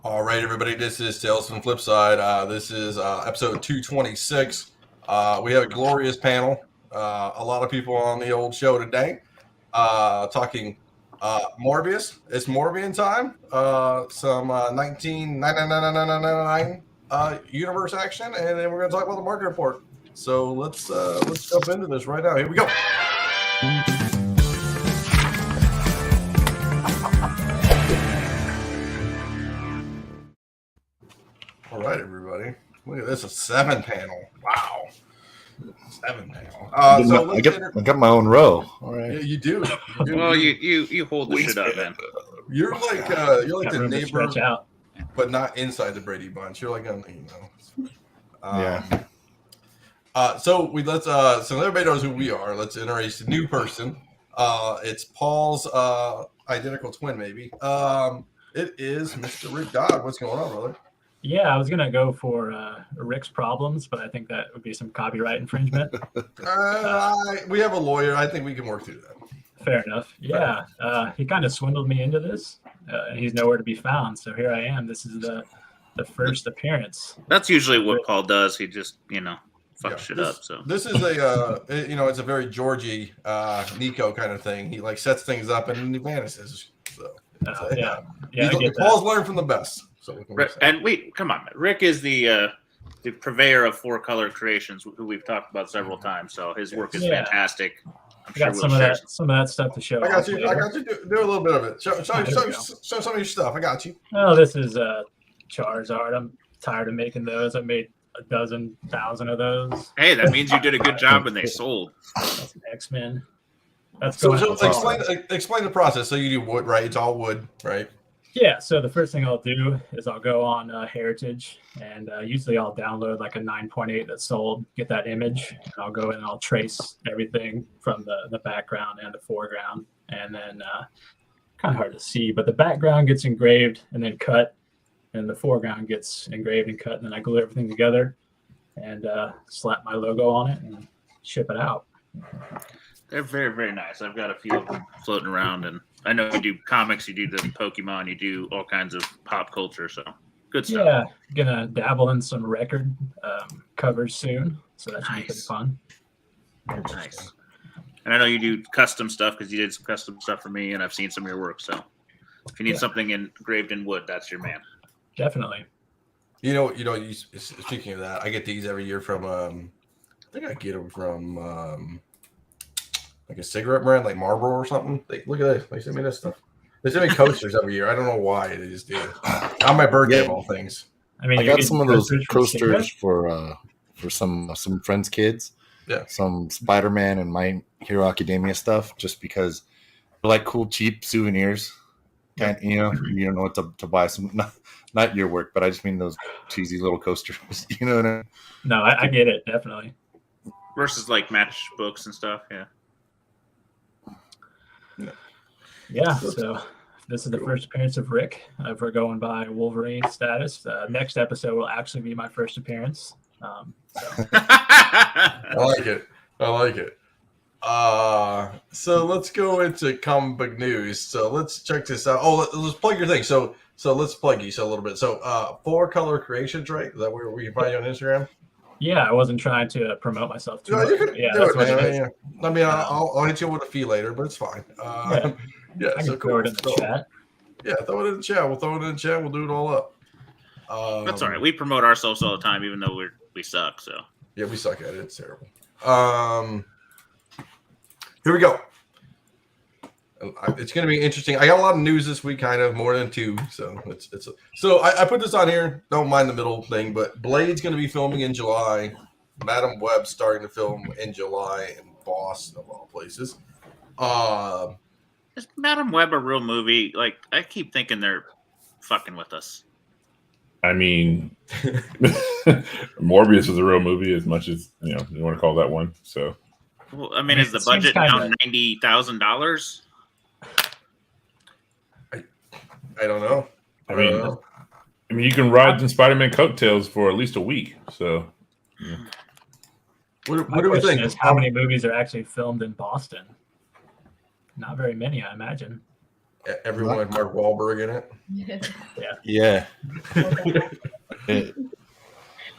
All right, everybody, this is Tales from the Flipside. This is episode 226. We have a glorious panel. A lot of people on the old show today talking Morbius. It's Morbian time. Some 1999 universe action, and then we're going to talk about the market report. So let's jump into this right now. Here we go. All right, everybody. Look at this, a 7 panel. Wow. 7 panel. I got my own row. All right. Yeah, you do. Well, you hold the shit up, man. You're like the neighbor, out. but not inside the Brady Bunch. You're like Yeah. So everybody knows who we are. Let's introduce a new person. It's Paul's identical twin, maybe. It is Mr. Rick Dodd. What's going on, brother? Yeah, I was gonna go for Rick's Problems, but I think that would be some copyright infringement. We have a lawyer. I think we can work through that. Fair enough. Yeah, he kind of swindled me into this, and he's nowhere to be found. So here I am. This is the first appearance. That's usually what Paul does. He just fucks shit up. So this is it's a very Georgie Nico kind of thing. He like sets things up and he vanishes. So yeah. Paul's learned from the best. So come on, Rick is the purveyor of 4-color creations, who we've talked about several times. So his work is fantastic. I got some of that stuff to show. I got you. Do a little bit of it. Show some of your stuff. I got you. Oh, this is Charizard. I'm tired of making those. I made 12,000 of those. Hey, that means you did a good job when they sold. That's X-Men. That's so explain the process. So you do wood, right? It's all wood, right? Yeah, so the first thing I'll do is I'll go on Heritage, and usually I'll download like a 9.8 that's sold, get that image, and I'll go in and I'll trace everything from the background and the foreground, and then kind of hard to see, but the background gets engraved and then cut, and the foreground gets engraved and cut, and then I glue everything together and slap my logo on it and ship it out. They're very, very nice. I've got a few of them floating around, and I know you do comics, you do the Pokemon, you do all kinds of pop culture, so good stuff. Yeah, gonna dabble in some record covers soon, so that should be pretty fun. Nice. And I know you do custom stuff because you did some custom stuff for me, and I've seen some of your work. So if you need something engraved in wood, that's your man. Definitely. Speaking of that, I get these every year from I think I get them from like a cigarette brand, like Marlboro or something. Look at this. They send me this stuff. They send me coasters every year. I don't know why they just do it. On my birthday of all things. I mean, I got some of those coasters for some friends' kids. Yeah. Some Spider-Man and My Hero Academia stuff, just because they're like cool, cheap souvenirs. And you don't know what to buy. Some not your work, but I just mean those cheesy little coasters. You know what I mean? No, I get it, definitely. Versus like matchbooks and stuff, yeah. Yeah, so this is the first appearance of Rick. We're going by Wolverine status. Next episode will actually be my first appearance. I like it. So let's go into comic book news. So let's check this out. Oh, let's plug your thing. So let's plug you a little bit. So 4-color creations, right? Is that where we can find you on Instagram? Yeah, I wasn't trying to promote myself too much. Yeah, that's what it is. I mean, I'll hit you with a fee later, but it's fine. Yeah, I can throw it in the chat. Yeah, throw it in the chat. We'll throw it in the chat. We'll do it all up. That's all right. We promote ourselves all the time, even though we suck. So yeah, we suck at it. It's terrible. Here we go. It's going to be interesting. I got a lot of news this week, kind of more than 2. So I put this on here. Don't mind the middle thing, but Blade's going to be filming in July. Madam Web's starting to film in July in Boston, of all places. Is Madam Web a real movie? Like, I keep thinking they're fucking with us. I mean, Morbius is a real movie, as much as you want to call that one. So, well, I mean, is the budget now $90,000? I don't know. I mean, you can ride in Spider-Man coattails for at least a week. So, yeah. What do we think? How many movies are actually filmed in Boston? Not very many, I imagine. everyone with Mark Wahlberg in it. Yeah.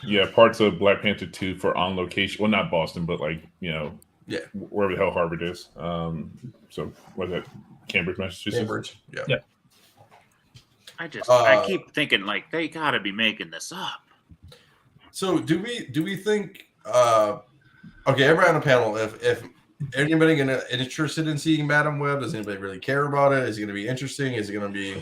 Yeah, parts of Black Panther 2 for on location. Well, not Boston, but like, Yeah. wherever the hell Harvard is. So what's that? Cambridge, Massachusetts. Cambridge. Yeah. Yeah. I keep thinking like they gotta be making this up. So do we think okay, everybody on the panel, if anybody interested in seeing Madam Web, does anybody really care about it? Is it gonna be interesting? Is it gonna be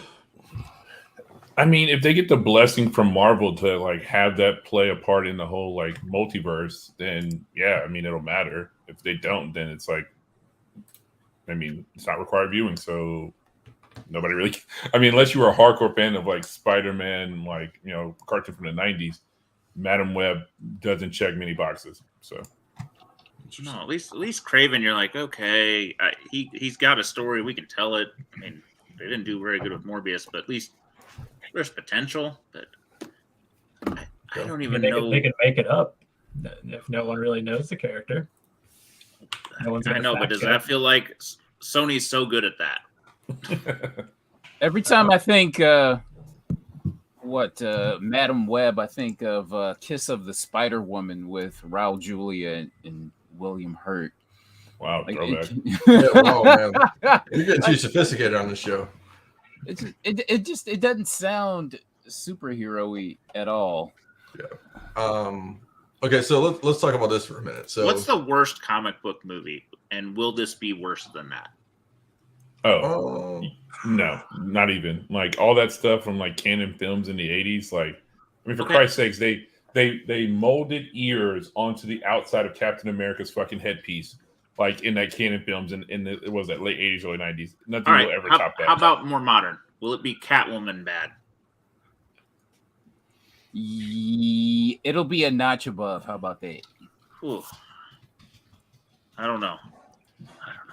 I mean, if they get the blessing from Marvel to like have that play a part in the whole like multiverse, then yeah, I mean it'll matter. If they don't, then it's like, I mean, it's not required viewing, so nobody really. I mean, unless you were a hardcore fan of like Spider-Man, like cartoon from the '90s, Madam Web doesn't check many boxes. So no, at least Craven, you're like, okay, he's got a story, we can tell it. I mean, they didn't do very good with Morbius, but at least there's potential. But I don't even know. They can make it up if no one really knows the character. I know, but does that feel like Sony's so good at that? Every time I think Madam Web, I think of Kiss of the Spider Woman with Raul Julia and William Hurt. Wow, throwback. wow, man. You're getting too sophisticated on this show. It doesn't sound superhero-y at all. Yeah. Okay, so let's talk about this for a minute. So what's the worst comic book movie, and will this be worse than that? Oh, no, not even. Like all that stuff from like Canon Films in the 80s. Like, I mean, for Christ's sakes, they molded ears onto the outside of Captain America's fucking headpiece, like in that Canon Films it was that late 80s, early 90s. Nothing will ever top that. How about more modern? Will it be Catwoman bad? It'll be a notch above. How about that? Ooh. I don't know.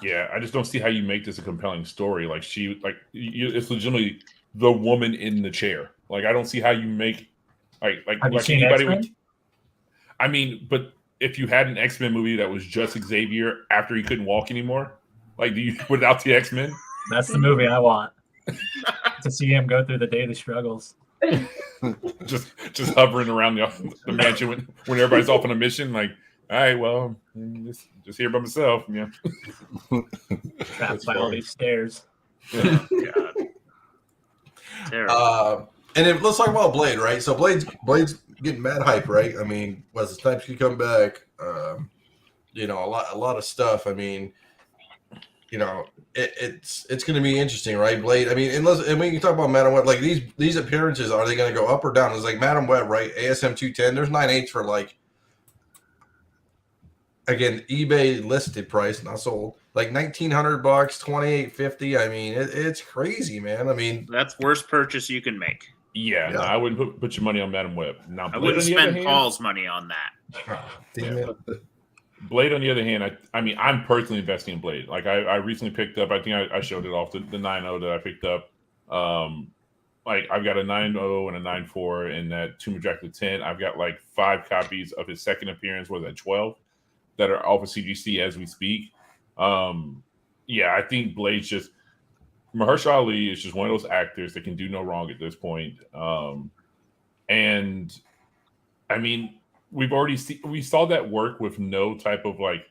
Yeah, I just don't see how you make this a compelling story. Like it's legitimately the woman in the chair. Like I don't see how you make like anybody would. I mean, but if you had an X-Men movie that was just Xavier after he couldn't walk anymore, like without the X-Men, that's the movie I want to see him go through the daily struggles. just hovering around the mansion when everybody's off on a mission. Like, all right, well, just here by myself. Yeah, trapped by all these stairs. Oh, God. Terrible. And then let's talk about Blade, right? So Blade's getting mad hype, right? I mean, Wesley Snipes can come back. A lot of stuff. I mean, it's going to be interesting, right? Blade. I mean, and when you talk about Madam Web, like these appearances, are they going to go up or down? It's like Madam Web, right? ASM 210. There's 9/8 for like, again, eBay listed price, not sold. Like $1,900, $2,850. I mean, it's crazy, man. I mean, that's worst purchase you can make. Yeah. No, I wouldn't put your money on Madam Web. Now, I wouldn't spend Paul's money on that. Damn it. Blade, on the other hand, I mean, I'm personally investing in Blade. Like I recently picked up, I think I showed it off the 9.0 that I picked up. Like I've got a 9.0 and a 9.4 and that Tomb of Dracula 10. I've got like 5 copies of his second appearance, was that 12, that are off of CGC as we speak. Yeah, I think Blade's just Mahershala Ali is just one of those actors that can do no wrong at this point. And I mean, we saw that work with no type of like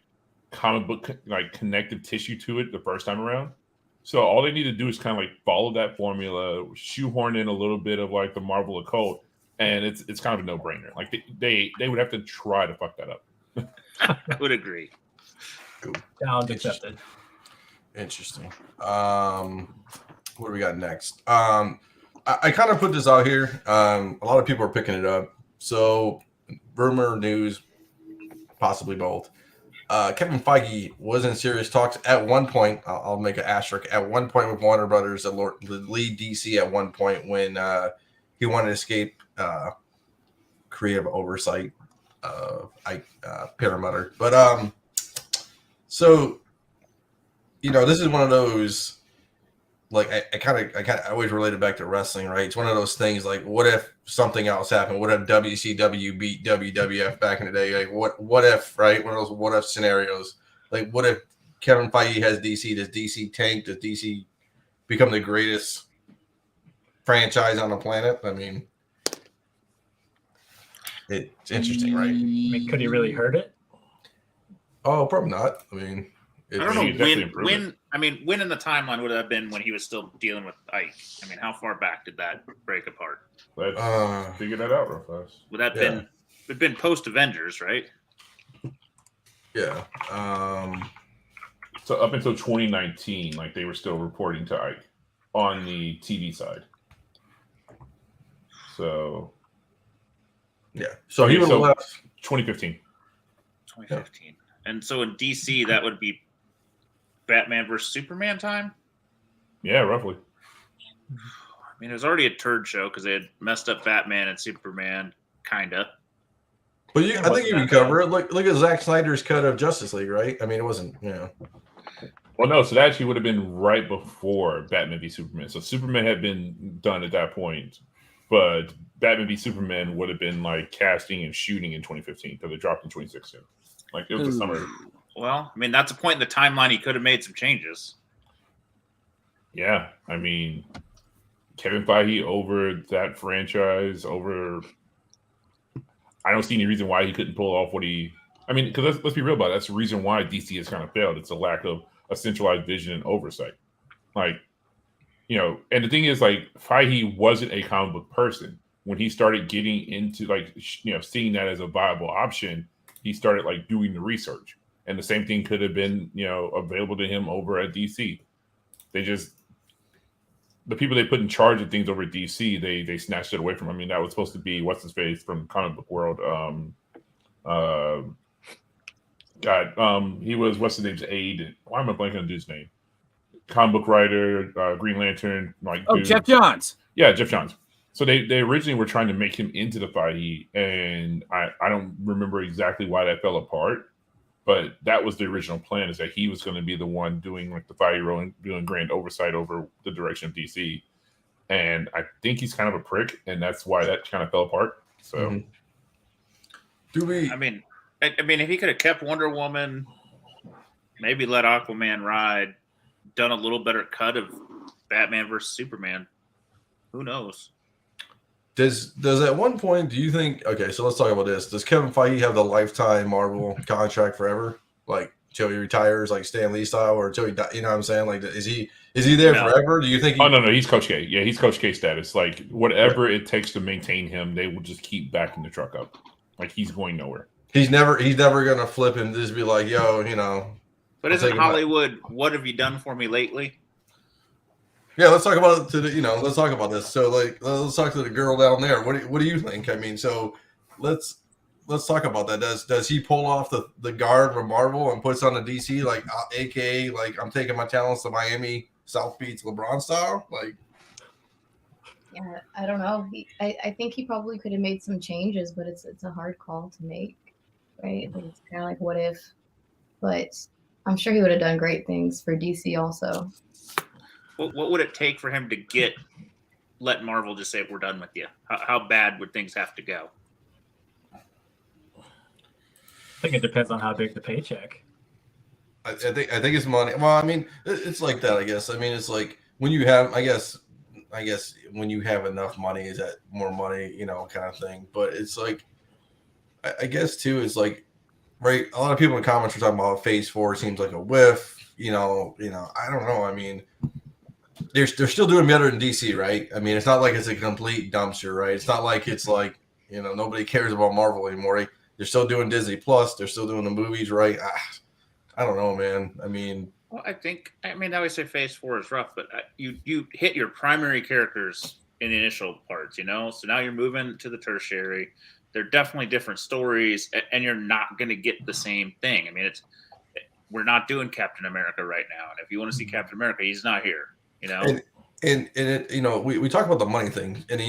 comic book like connective tissue to it the first time around. So all they need to do is kind of like follow that formula, shoehorn in a little bit of like the Marvel occult, and it's kind of a no-brainer. Like they would have to try to fuck that up. I would agree. Cool. Challenge accepted. Interesting. What do we got next? I kind of put this out here. A lot of people are picking it up. So rumor, news, possibly both. Kevin Feige was in serious talks at one point. I'll make an asterisk. At one point with Warner Brothers, the lead DC at one point when he wanted to escape creative oversight of Peter Mutter. But so this is one of those. Like I always relate it back to wrestling, right? It's one of those things. Like, what if something else happened? What if WCW beat WWF back in the day? Like, what if, right? One of those what if scenarios. Like, what if Kevin Feige has DC? Does DC tank? Does DC become the greatest franchise on the planet. I mean, it's interesting, right? I mean, could he really hurt it? Oh, probably not. I mean, I don't I mean, know you definitely improve when in the timeline would that have been when he was still dealing with Ike? I mean, how far back did that break apart? Let's figure that out real fast. Would that Yeah. been post Avengers, right? Yeah. So up until 2019, like they were still reporting to Ike on the TV side. So Yeah. So he Okay, would have so- left. 2015. 2015. And so in DC, that would be Batman versus Superman time. Yeah, roughly. I mean, it was already a turd show because they had messed up Batman and Superman, kinda. But Yeah, I think wasn't you can that cover it. Look at Zack Snyder's cut of Justice League, right? I mean, it wasn't, Well, no, so that actually would have been right before Batman v Superman. So Superman had been done at that point, but Batman v Superman would have been like casting and shooting in 2015 because it dropped in 2016. Like it was the summer. Well, I mean, that's a point in the timeline he could have made some changes. Yeah, I mean, Kevin Feige over that franchise over. I don't see any reason why he couldn't pull off what he. I mean, because let's be real about it. That's the reason why DC has kind of failed. It's a lack of a centralized vision and oversight. Like, and the thing is, like, Feige wasn't a comic book person. When he started getting into, like, seeing that as a viable option, he started, like, doing the research. And the same thing could have been, available to him over at DC. The people they put in charge of things over at DC, they snatched it away from him. I mean, that was supposed to be what's his face from comic book world. He was what's his name's aide. Why am I blanking on dude's name? Comic book writer, Green Lantern, like dude. Jeff Johns. Yeah, Jeff Johns. So they originally were trying to make him into the Feige, and I don't remember exactly why that fell apart. But that was the original plan, is that he was going to be the one doing like the Feige role and doing grand oversight over the direction of DC. And I think he's kind of a prick, and that's why that kind of fell apart. So, Do we? I mean, if he could have kept Wonder Woman, maybe let Aquaman ride, done a little better cut of Batman versus Superman, who knows? Does at one point do you think? Okay, so let's talk about this. Does Kevin Feige have the lifetime Marvel contract forever, like till he retires, like Stan Lee style, or till he die, you know what I'm saying? Like, is he there No. forever? Do you think? oh no, he's Coach K. Yeah, he's Coach K status. Like whatever it takes to maintain him, they will just keep backing the truck up. Like he's going nowhere. He's never gonna flip and just be like, yo, But I'll isn't take him back. Hollywood, what have you done for me lately? Yeah, let's talk about it let's talk about this. So like, let's talk to the girl down there. What do you think? I mean, so let's talk about that. Does he pull off the guard from Marvel and puts on the DC, like aka like I'm taking my talents to Miami, South Beach, LeBron style? Like, Yeah, I don't know. I think he probably could have made some changes, but it's a hard call to make, right? Like, it's kind of like what if, but I'm sure he would have done great things for DC also. What would it take for him to let Marvel just say we're done with you? How bad would things have to go? I think it depends on how big the paycheck. I think it's money. Well, I mean, it's like that. I guess. I mean, it's like when you have. I guess when you have enough money, is that more money? Kind of thing. But it's like, I guess too. It's like, right. A lot of people in the comments were talking about Phase 4 seems like a whiff. I don't know. I mean, they're still doing better than DC, right? I mean, it's not like it's a complete dumpster, right? It's not like it's like nobody cares about Marvel anymore. Right? They're still doing Disney Plus. They're still doing the movies, right? I don't know, man. I mean, Well, I always say Phase 4 is rough, but you hit your primary characters in the initial parts, So now you're moving to the tertiary. They're definitely different stories, and you're not going to get the same thing. I mean, we're not doing Captain America right now, and if you want to see Captain America, he's not here. And it, we talk about the money thing, and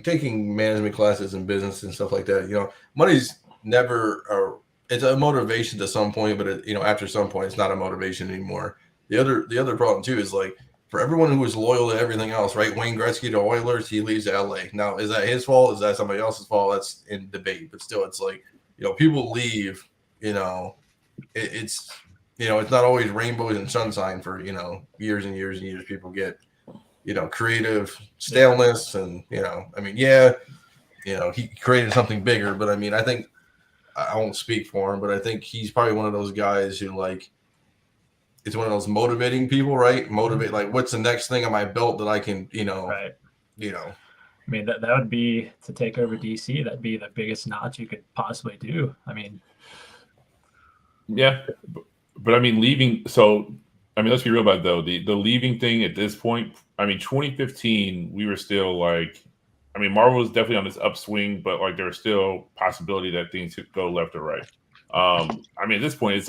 taking management classes and business and stuff like that. Money's never it's a motivation to some point, but after some point, it's not a motivation anymore. The other problem too is like for everyone who was loyal to everything else, right? Wayne Gretzky to Oilers, he leaves to LA. Now, is that his fault? Is that somebody else's fault? That's in debate, but still, it's like people leave. It's it's not always rainbows and sunshine for years and years and years. People get creative staleness, and I mean, he created something bigger, but I mean, I think I won't speak for him, but I think he's probably one of those guys who it's one of those motivating people, right? Motivate, like, what's the next thing on my belt that I can, Right. I mean, that would be to take over DC. That'd be the biggest notch you could possibly do. I mean, yeah, but I mean, leaving. So, I mean, let's be real about it, though. The leaving thing at this point. I mean, 2015, we were still like, I mean, Marvel was definitely on this upswing, but like there was still possibility that things could go left or right. I mean, at this point, it's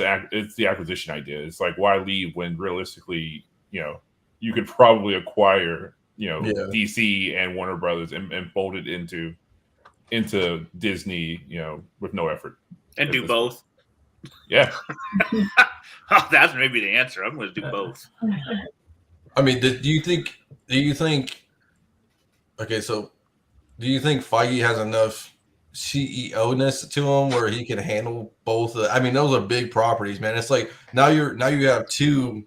the acquisition idea. It's like, why leave when realistically, you could probably acquire, DC and Warner Brothers and fold it into Disney, with no effort. And do both. Yeah. Oh, that's maybe the answer. I'm going to do both. I mean, do you think? Okay, so do you think Feige has enough CEO-ness to him where he can handle both? I mean, those are big properties, man. It's like now you have $2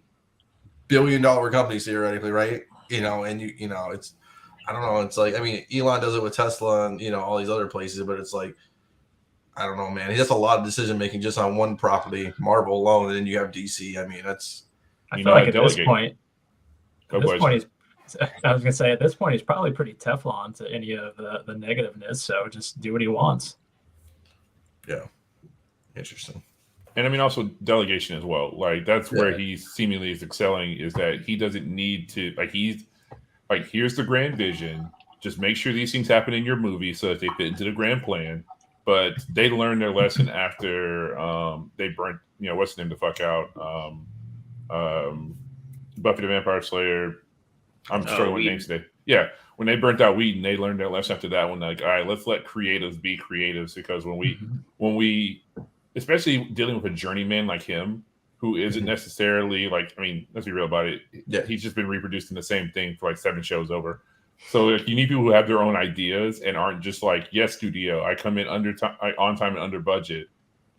billion companies theoretically, right? And it's, I don't know. It's like, I mean, Elon does it with Tesla and all these other places, but it's like, I don't know, man. He does a lot of decision making just on one property, Marvel alone, and then you have DC. I mean, I feel like at this point, I was gonna say at this point he's probably pretty Teflon to any of the negativeness. So just do what he wants. Yeah, interesting. And I mean, also delegation as well. Like that's where he seemingly is excelling. Is that he doesn't need to he's like, here's the grand vision. Just make sure these things happen in your movie so that they fit into the grand plan. But they learned their lesson after they burnt, what's the name, the fuck out, Buffy the Vampire Slayer. I'm struggling with names today. Yeah, when they burnt out Whedon, they learned their lesson after that one. Like, all right, let's let creatives be creatives, because when we, especially dealing with a journeyman like him, who isn't necessarily like, I mean, let's be real about it. Yeah. He's just been reproducing the same thing for like 7 shows over. So you need people who have their own ideas and aren't just like, yes, studio, I come in on time and under budget.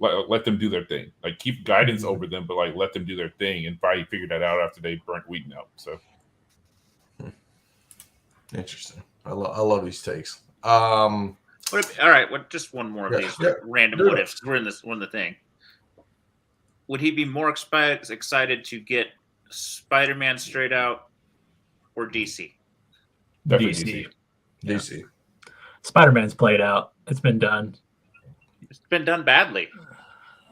Let them do their thing. Like, keep guidance over them, but like let them do their thing. And probably figured that out after they burnt Whedon out. So interesting. I love these takes. All right, just one more of these random what ifs. We're in the thing. Would he be more excited to get Spider-Man straight out or DC? Definitely DC. Spider-Man's played out. It's been done. It's been done badly.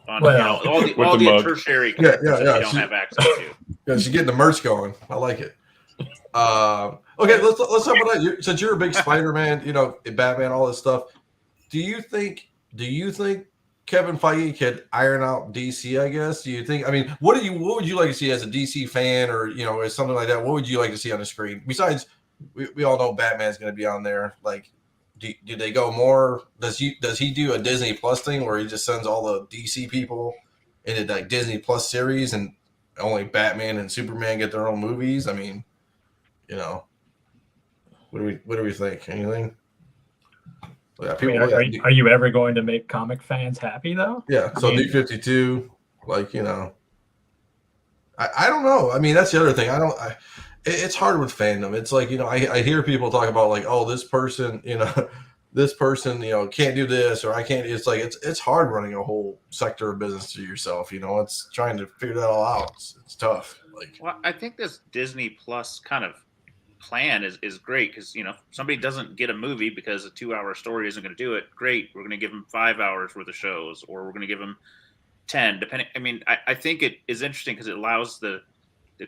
On all the tertiary characters that you don't have access to. Yeah, she's getting the merch going. I like it. Okay, let's talk about that. Since you're a big Spider-Man, Batman, all this stuff. Do you think Kevin Feige could iron out DC? I guess. Do you think? I mean, what would you like to see as a DC fan, or as something like that? What would you like to see on the screen besides? We all know Batman's going to be on there. Like, do they go more? Does he do a Disney Plus thing where he just sends all the DC people into like Disney Plus series, and only Batman and Superman get their own movies? I mean, what do we think? Anything? Yeah, are you ever going to make comic fans happy though? Yeah. So New 52, like I don't know. I mean, that's the other thing. It's hard with fandom. It's like, I hear people talk about like, oh, this person, can't do this, or I can't. It's like it's hard running a whole sector of business to yourself. It's trying to figure that all out. It's tough. Like, well, I think this Disney Plus kind of plan is great, because somebody doesn't get a movie because a 2-hour story isn't going to do it. Great, we're going to give them 5 hours worth of shows, or we're going to give them 10, depending. I mean, I think it is interesting because it allows the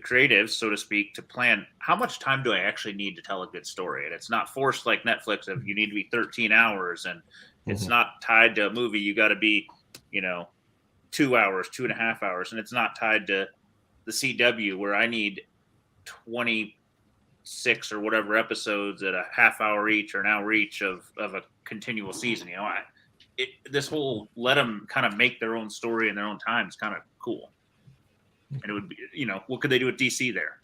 creatives, so to speak, to plan how much time do I actually need to tell a good story, and it's not forced like Netflix of you need to be 13 hours, and it's not tied to a movie. You got to be 2 hours, 2.5 hours, and it's not tied to the CW where I need 26 or whatever episodes at a half hour each or an hour each of a continual season. This whole let them kind of make their own story in their own time is kind of cool. And it would be, what could they do with DC there?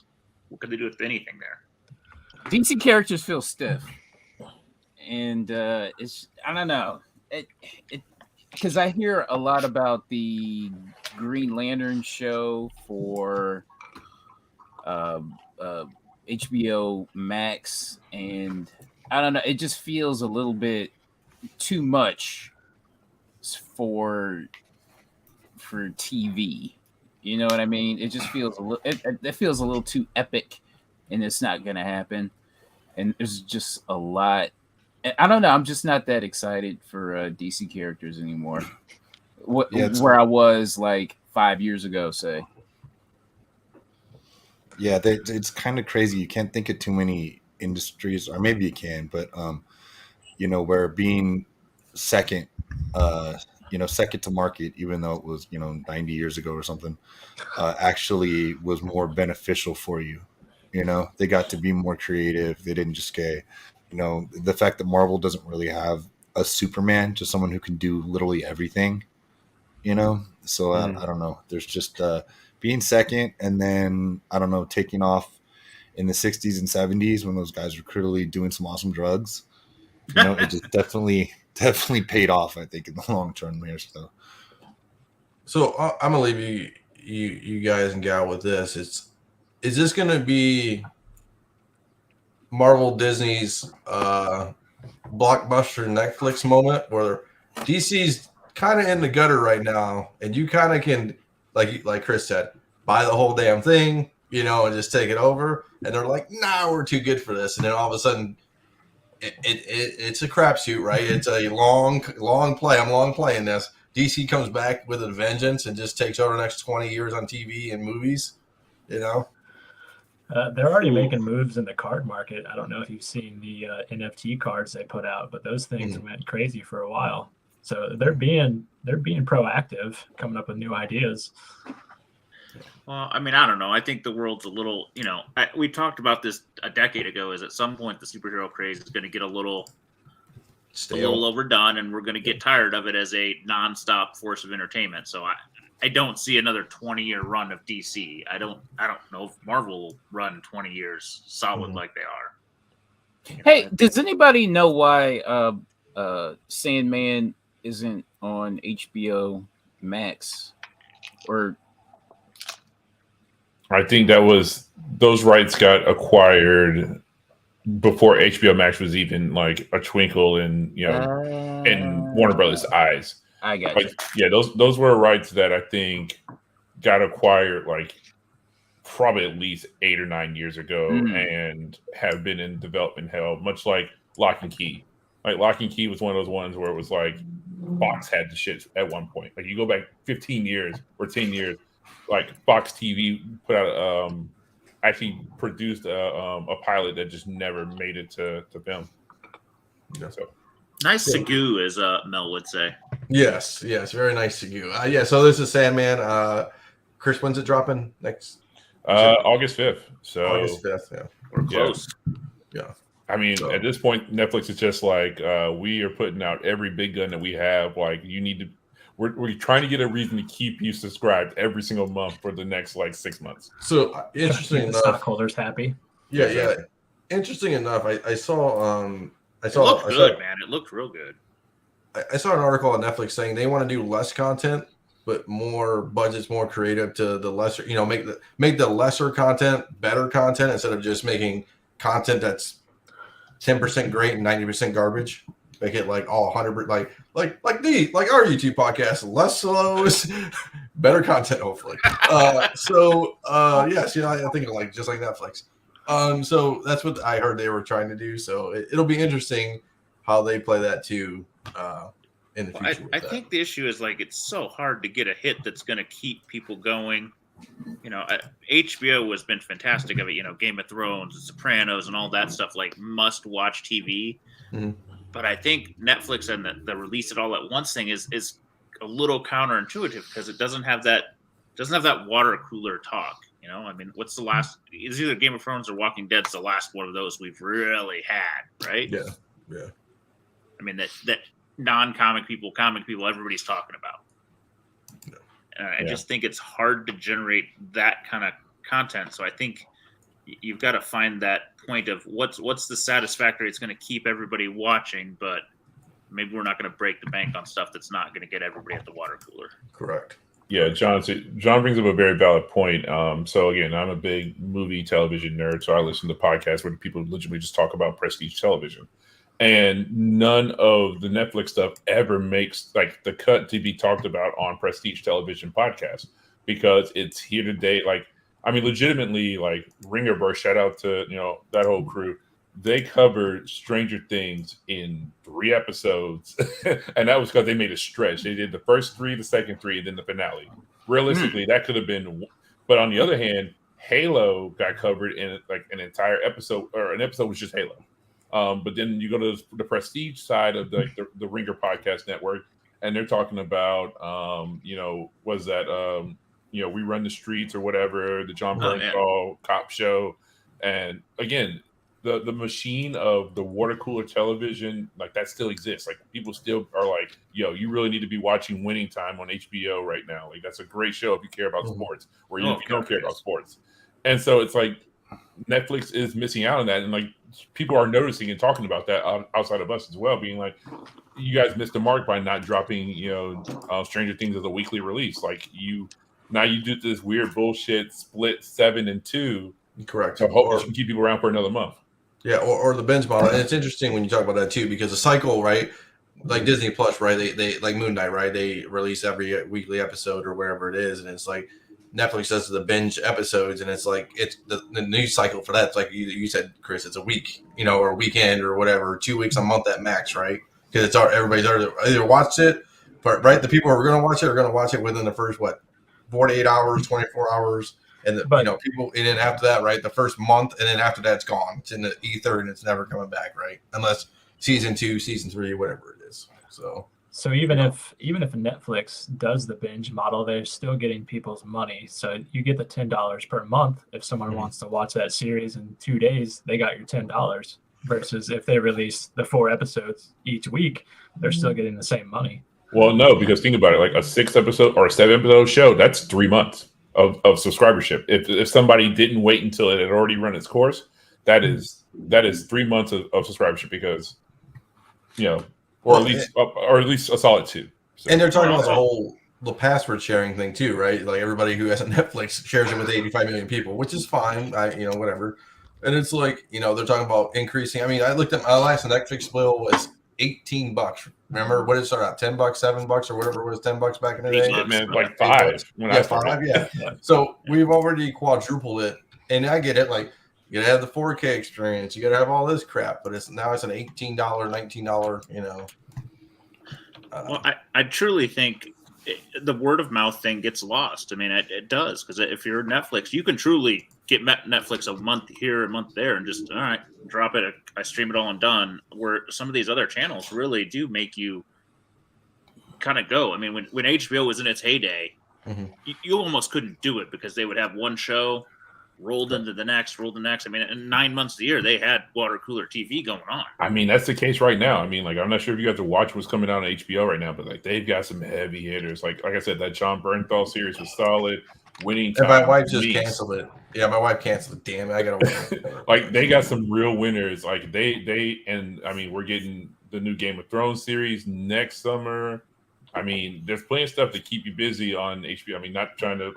What could they do with anything there? DC characters feel stiff, and I don't know. because I hear a lot about the Green Lantern show for uh, uh, HBO Max, and I don't know, it just feels a little bit too much for TV. You know what I mean? It just feels a little. It feels a little too epic, and it's not going to happen. And there's just a lot. I don't know. I'm just not that excited for DC characters anymore. Where I was like 5 years ago, say. Yeah, it's kind of crazy. You can't think of too many industries, or maybe you can, but where being second, second to market, even though it was 90 years ago or something, actually was more beneficial for you. They got to be more creative. They didn't just get, the fact that Marvel doesn't really have a Superman, just someone who can do literally everything. So I don't know. There's just being second, and then I don't know, taking off in the 60s and 70s when those guys were clearly doing some awesome drugs. It just definitely paid off, I think, in the long term here. So I'm gonna leave you guys and gal with this. Is this gonna be Marvel Disney's blockbuster Netflix moment where DC's kind of in the gutter right now, and you kind of can, like Chris said, buy the whole damn thing, and just take it over, and they're like, nah, we're too good for this, and then all of a sudden it's a crapshoot, right? It's a long play. I'm long playing this. DC comes back with a vengeance and just takes over the next 20 years on TV and movies, They're already making moves in the card market. I don't know if you've seen the NFT cards they put out, but those things went crazy for a while. So they're being proactive, coming up with new ideas. Well, I mean, I don't know. I think the world's a little, we talked about this a decade ago. Is at some point the superhero craze is going to get a little overdone, and we're going to get tired of it as a nonstop force of entertainment. So I don't see another 20-year run of DC. I don't know if Marvel will run 20 years solid like they are. Hey, does anybody know why Sandman isn't on HBO Max? Or I think those rights got acquired before HBO Max was even like a twinkle in in Warner Brothers' eyes. I got you. Yeah, those were rights that I think got acquired like probably at least 8 or 9 years ago and have been in development hell, much like Lock and Key. Like Lock and Key was one of those ones where it was like Fox had the shit at one point. Like you go back 15 years or 10 years, like Fox TV put out actually produced a pilot that just never made it to film. So nice Segu, as Mel would say. Yes, very nice Segu. Yeah, so this is Sandman. Chris, when's it dropping next? August 5th. So August 5th, yeah. We're close. Yeah. I mean, at this point, Netflix is just like, we are putting out every big gun that we have. Like, you need to. We're trying to get a reason to keep you subscribed every single month for the next 6 months. So interesting enough, stockholders happy. Yeah. Interesting enough, I saw. It looked good, man. It looked real good. I saw an article on Netflix saying they want to do less content, but more budgets, more creative to the lesser. Make the lesser content better content instead of just making content that's 10% great and 90% garbage. Make it like all 100%, like our YouTube podcast, less slows, better content, hopefully. Yes, I think like just like Netflix. So that's what I heard they were trying to do. So it'll be interesting how they play that too in the future. I think the issue is like it's so hard to get a hit that's going to keep people going. HBO has been fantastic of it. Game of Thrones, The Sopranos, and all that stuff, like must-watch TV. Mm-hmm. But I think Netflix and the release it all at once thing is a little counterintuitive because it doesn't have that water cooler talk. I mean, what's the last? It's either Game of Thrones or Walking Dead's the last one of those we've really had, right? Yeah. I mean that non-comic people, comic people, everybody's talking about. I just think it's hard to generate that kind of content. So I think you've got to find that point of what's the satisfactory. It's going to keep everybody watching, but maybe we're not going to break the bank on stuff that's not going to get everybody at the water cooler. Correct. Yeah, John brings up a very valid point. So again, I'm a big movie television nerd, so I listen to podcasts where people legitimately just talk about prestige television. And none of the Netflix stuff ever makes like the cut to be talked about on prestige television podcasts because it's here today. Like, I mean, legitimately, like Ringerverse, shout out to, that whole crew. They covered Stranger Things in 3 episodes, and that was because they made a stretch. They did the first 3, the second 3, and then the finale. Realistically, that could have been. But on the other hand, Halo got covered in like an entire episode, or an episode was just Halo. But then you go to the prestige side of the Ringer podcast network, and they're talking about, was that We Run the Streets or whatever, the John Bernthal cop show, and again. The machine of the water cooler television, like that still exists. Like people still are like, yo, you really need to be watching Winning Time on HBO right now. Like that's a great show if you care about sports, or even if you don't care about sports. And so it's like Netflix is missing out on that, and like people are noticing and talking about that outside of us as well, being like, you guys missed the mark by not dropping, Stranger Things as a weekly release. Like you do this weird bullshit split 7 and 2. Correct. To hope you can keep people around for another month. Yeah, or the binge model, and it's interesting when you talk about that too, because the cycle, right? Like Disney Plus, right? They like Moon Knight, right? They release every weekly episode or wherever it is, and it's like Netflix does the binge episodes, and it's like it's the news cycle for that. It's like you said, Chris, it's a week, or a weekend or whatever, 2 weeks, a month at max, right? Because it's everybody's either watched it, but right, the people who are going to watch it are going to watch it within the first 48 hours, 24 hours. And people, and then after that, right, the first month, and then after that, it's gone. It's in the ether, and it's never coming back, right? Unless season 2, season 3, whatever it is. So even if Netflix does the binge model, they're still getting people's money. So you get the $10 per month. If someone wants to watch that series in 2 days, they got your $10. Versus if they release the 4 episodes each week, they're still getting the same money. Well, no, because think about it, like a 6 episode or a 7 episode show, that's 3 months. Of subscribership. If somebody didn't wait until it had already run its course, that is 3 months of subscribership because, or at least a solid 2. So. And they're talking about the password sharing thing too, right? Like everybody who has a Netflix shares it with 85 million people, which is fine. Whatever. And it's like, they're talking about increasing. I mean, I looked at my last Netflix bill was $18. Remember what did it start out? $10, $7, or whatever it was, $10 back in the day. Man, like 5. Yeah, 5. Yeah. So we've already quadrupled it, and I get it. Like you gotta have the 4K experience, you gotta have all this crap, but it's an $18, $19. Well, I truly think the word of mouth thing gets lost. I mean, it does, because if you're Netflix, you can truly get Netflix a month here, a month there, and just, all right, drop it. I stream it all and done. Where some of these other channels really do make you kind of go. I mean, when HBO was in its heyday, you almost couldn't do it because they would have one show rolled into the next. I mean, in 9 months of the year, they had water cooler TV going on. I mean, that's the case right now. I mean, like, I'm not sure if you got to watch what's coming out on HBO right now, but like they've got some heavy hitters. Like I said, that John Bernthal series was solid. Winning Time. And my wife just canceled it. Yeah, my wife canceled it. Damn it, I gotta watch. Like they got some real winners. Like they and I mean, we're getting the new Game of Thrones series next summer. I mean, there's plenty of stuff to keep you busy on HBO. I mean, not trying to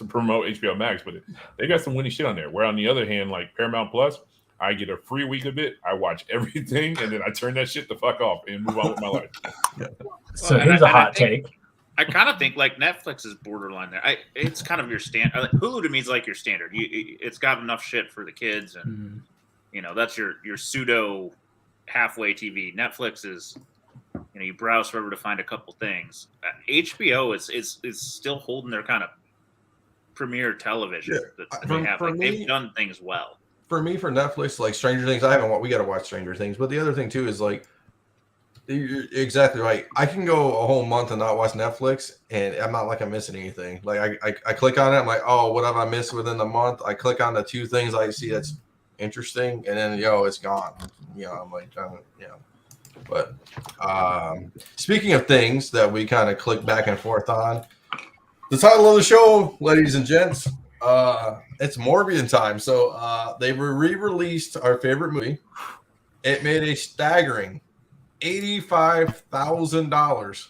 promote HBO Max, but they got some winning shit on there. Where on the other hand, like Paramount Plus, I get a free week of it. I watch everything, and then I turn that shit the fuck off and move on with my life. So here's a hot take. I kind of think like Netflix is borderline there. It's kind of your standard. Hulu to me is like your standard. It's got enough shit for the kids, and that's your pseudo halfway TV. Netflix is, you browse forever to find a couple things. HBO is still holding their kind of premier television that they have. Like, they've done things well. For me, for Netflix, like Stranger Things, we got to watch Stranger Things. But the other thing too is like, you're exactly right. I can go a whole month and not watch Netflix, and I'm not like I'm missing anything. Like I click on it, I'm like, oh, what have I missed within the month? I click on the 2 things I see that's interesting, and then it's gone. I'm like, But speaking of things that we kind of click back and forth on, the title of the show, ladies and gents, it's Morbin time. So they re-released our favorite movie. It made a staggering $85,000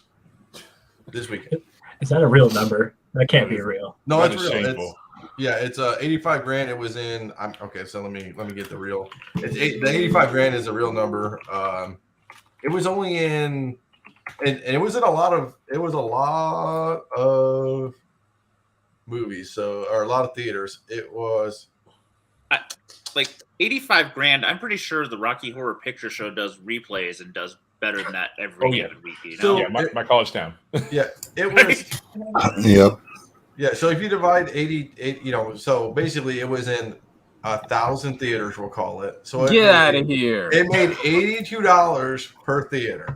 this weekend. Is that a real number? That can't be real. No, That it's is real. shameful. It's 85 grand. It was in. Okay, so let me get the real. The 85 grand is a real number. It was only in, and it was in a lot of movies, or a lot of theaters. It was like 85 grand. I'm pretty sure the Rocky Horror Picture Show does replays and does better than that every given week. You know? So- Yeah, my college town. yeah, it was. Yep. Yeah, so if you divide 88, so basically it was in 1,000 theaters, we'll call it. So Get out of here. It made $82 per theater.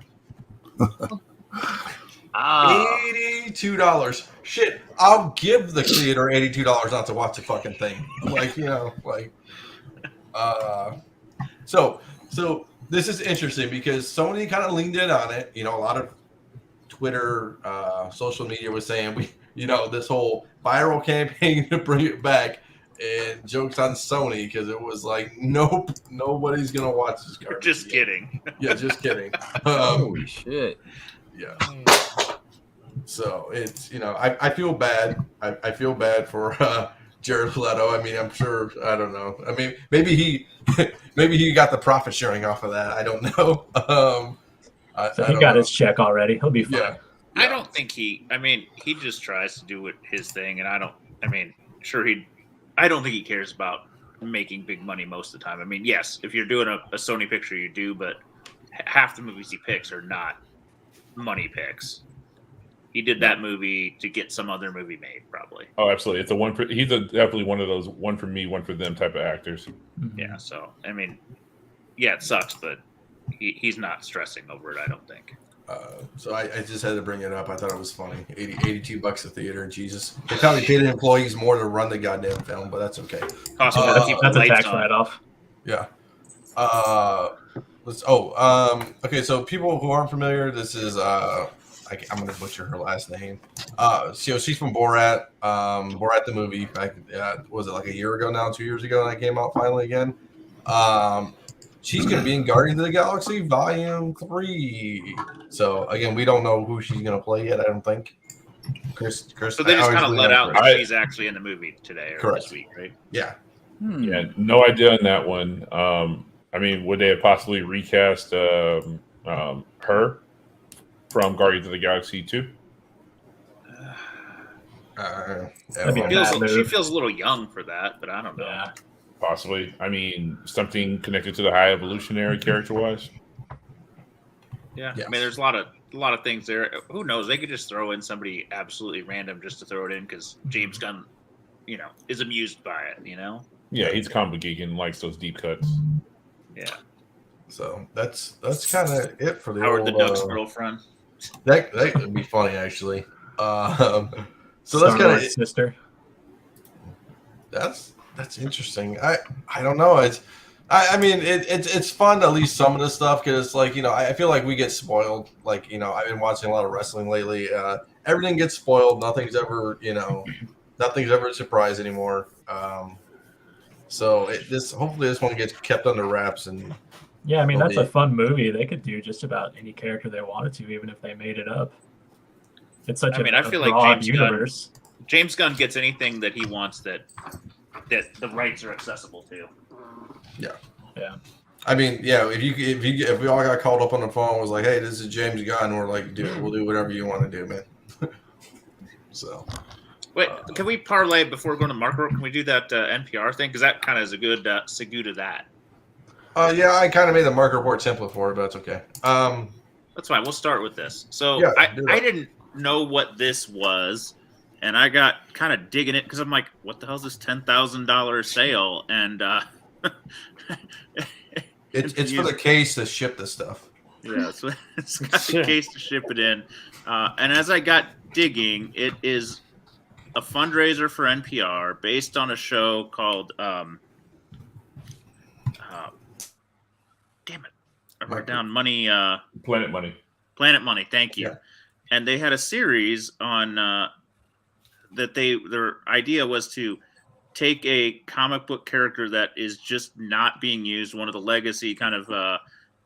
$82. Shit, I'll give the theater $82 not to watch the fucking thing. So this is interesting because Sony kind of leaned in on it. A lot of Twitter, social media was saying this whole viral campaign to bring it back, and jokes on Sony because it was like, nope, nobody's gonna watch this garbage. Just kidding. Yeah, just kidding. Holy shit. Yeah. So it's I feel bad. I feel bad for Jared Leto. I mean, I'm sure. I don't know. I mean, maybe he got the profit sharing off of that. I don't know. So he got his check already. He'll be fine. Yeah. I don't think he just tries to do his thing, and I don't think he cares about making big money most of the time. I mean, yes, if you're doing a Sony picture, you do, but half the movies he picks are not money picks. He did that movie to get some other movie made, probably. Oh, absolutely. It's he's definitely one of those one for me, one for them type of actors. Yeah. So I mean, yeah, it sucks, but he's not stressing over it, I don't think. So I just had to bring it up. I thought it was funny. $82 a theater. Jesus, they probably paid the employees more to run the goddamn film, but that's okay. Costs more to keep the That's a lights tax on. write-off. Yeah. Okay. So people who aren't familiar, this is I'm gonna butcher her last name. She's from Borat. Borat the movie. Back, was it like a year ago now? 2 years ago, that came out finally again. She's going to be in Guardians of the Galaxy Volume 3. So, again, we don't know who she's going to play yet, I don't think. Chris. So they just kind of let out Chris. that she's actually in the movie today or Correct. this week, right? Yeah. Yeah, no idea on that one. I mean, would they have possibly recast her from Guardians of the Galaxy 2? She feels a little young for that, but I don't know. Yeah. Possibly. I mean, something connected to the High Evolutionary character-wise. Yeah. Yes. I mean, there's a lot of things there. Who knows? They could just throw in somebody absolutely random just to throw it in because James Gunn, is amused by it. Yeah, he's a comic book geek and likes those deep cuts. Yeah. So that's kind of it for the Howard old, the Duck's girlfriend. That would be funny, actually. So that's Star-Lord's kind of sister. That's interesting. I don't know. It's fun, at least some of the stuff, because I feel like we get spoiled. I've been watching a lot of wrestling lately. Everything gets spoiled. Nothing's ever a surprise anymore. So hopefully this one gets kept under wraps. And Yeah, I mean, that's a fun movie. They could do just about any character they wanted to, even if they made it up. It's such I feel like broad James universe. James Gunn gets anything that he wants that the rights are accessible to. Yeah. Yeah. I mean, yeah. If we all got called up on the phone and was like, "Hey, this is James Gunn," we're like, "Dude, we'll do whatever you want to do, man." So. Wait, can we parlay before we go to Marco? Can we do that NPR thing? Because that kind of is a good segue to that. Yeah, I kind of made the market report template for it, but that's okay. That's fine. We'll start with this. So Yeah, I didn't know what this was, and I got kind of digging it because I'm like, what the hell is this $10,000 sale? And it's for the case to ship this stuff. yeah, so it's got the case to ship it in. And as I got digging, it is a fundraiser for NPR based on a show called damn it, I wrote down Money. Planet Money. Planet Money. Thank you. Yeah. And they had a series on that their idea was to take a comic book character that is just not being used, one of the legacy kind of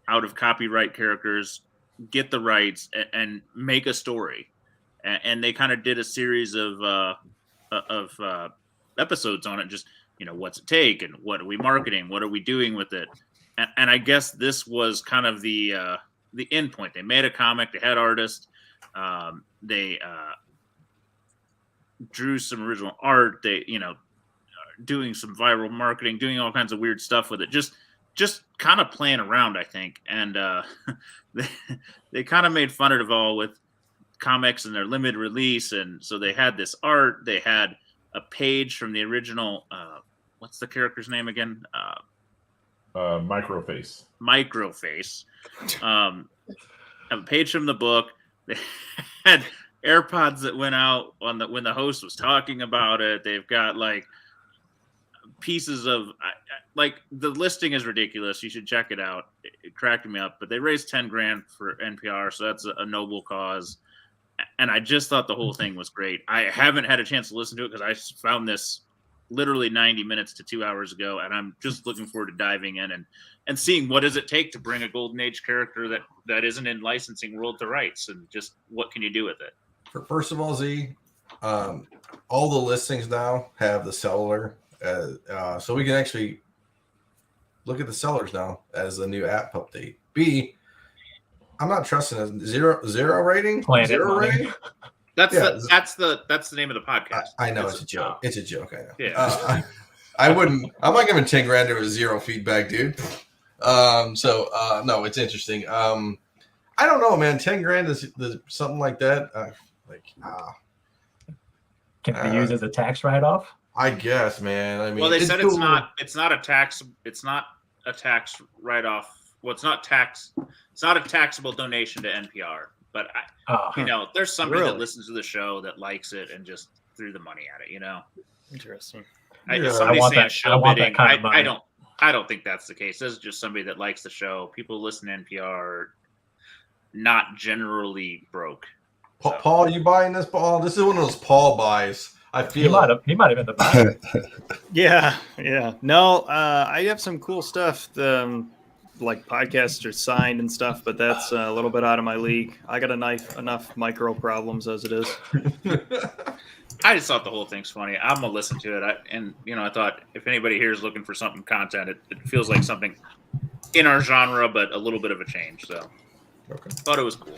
out of copyright characters, get the rights, and make a story. And they kind of did a series of episodes on it. Just, what's it take, and what are we marketing? What are we doing with it? And I guess this was kind of the end point. They made a comic. They had artists. They drew some original art. They, doing some viral marketing, doing all kinds of weird stuff with it. Just kind of playing around, I think. And they kind of made fun of it all with comics and their limited release. And so they had this art. They had a page from the original. What's the character's name again? Microface. Microface. A page from the book. They had AirPods that went out when the host was talking about it. They've got like pieces of like, the listing is ridiculous. You should check it out. It cracked me up. But they raised $10,000 for NPR, so that's a noble cause. And I just thought the whole thing was great. I haven't had a chance to listen to it because I found this literally 90 minutes to 2 hours ago, and I'm just looking forward to diving in and seeing what does it take to bring a Golden Age character that isn't in licensing world to rights, and just what can you do with it. First of all, Z, all the listings now have the seller, so we can actually look at the sellers now as a new app update. B, I'm not trusting a zero rating. Planet Zero Money. rating. That's Yeah. that's the name of the podcast. I know it's a joke. It's a joke. I know. Yeah. I wouldn't. I'm not giving $10,000 to a zero feedback, dude. No, it's interesting. I don't know, man. $10,000 is something like that. Can it be used as a tax write-off? I guess, man. I mean, Well, they said it's cool. not a tax. It's not a tax write-off. Well, it's not tax. It's not a taxable donation to NPR. But there's somebody that listens to the show that likes it and just threw the money at it. Interesting. Yeah. Somebody's want saying that- show I want that bidding. kind of money. I don't think that's the case. This is just somebody that likes the show. People who listen to NPR, not generally broke. Paul, you buying this, Paul? This is one of those Paul buys. I He feel might have been the buyer. Yeah. No, I have some cool stuff. Like podcasts are signed and stuff, but that's a little bit out of my league. I got enough micro problems as it is. I just thought the whole thing's funny. I'm gonna listen to it. I thought if anybody here is looking for something content, it feels like something in our genre, but a little bit of a change. So, Okay. Thought it was cool.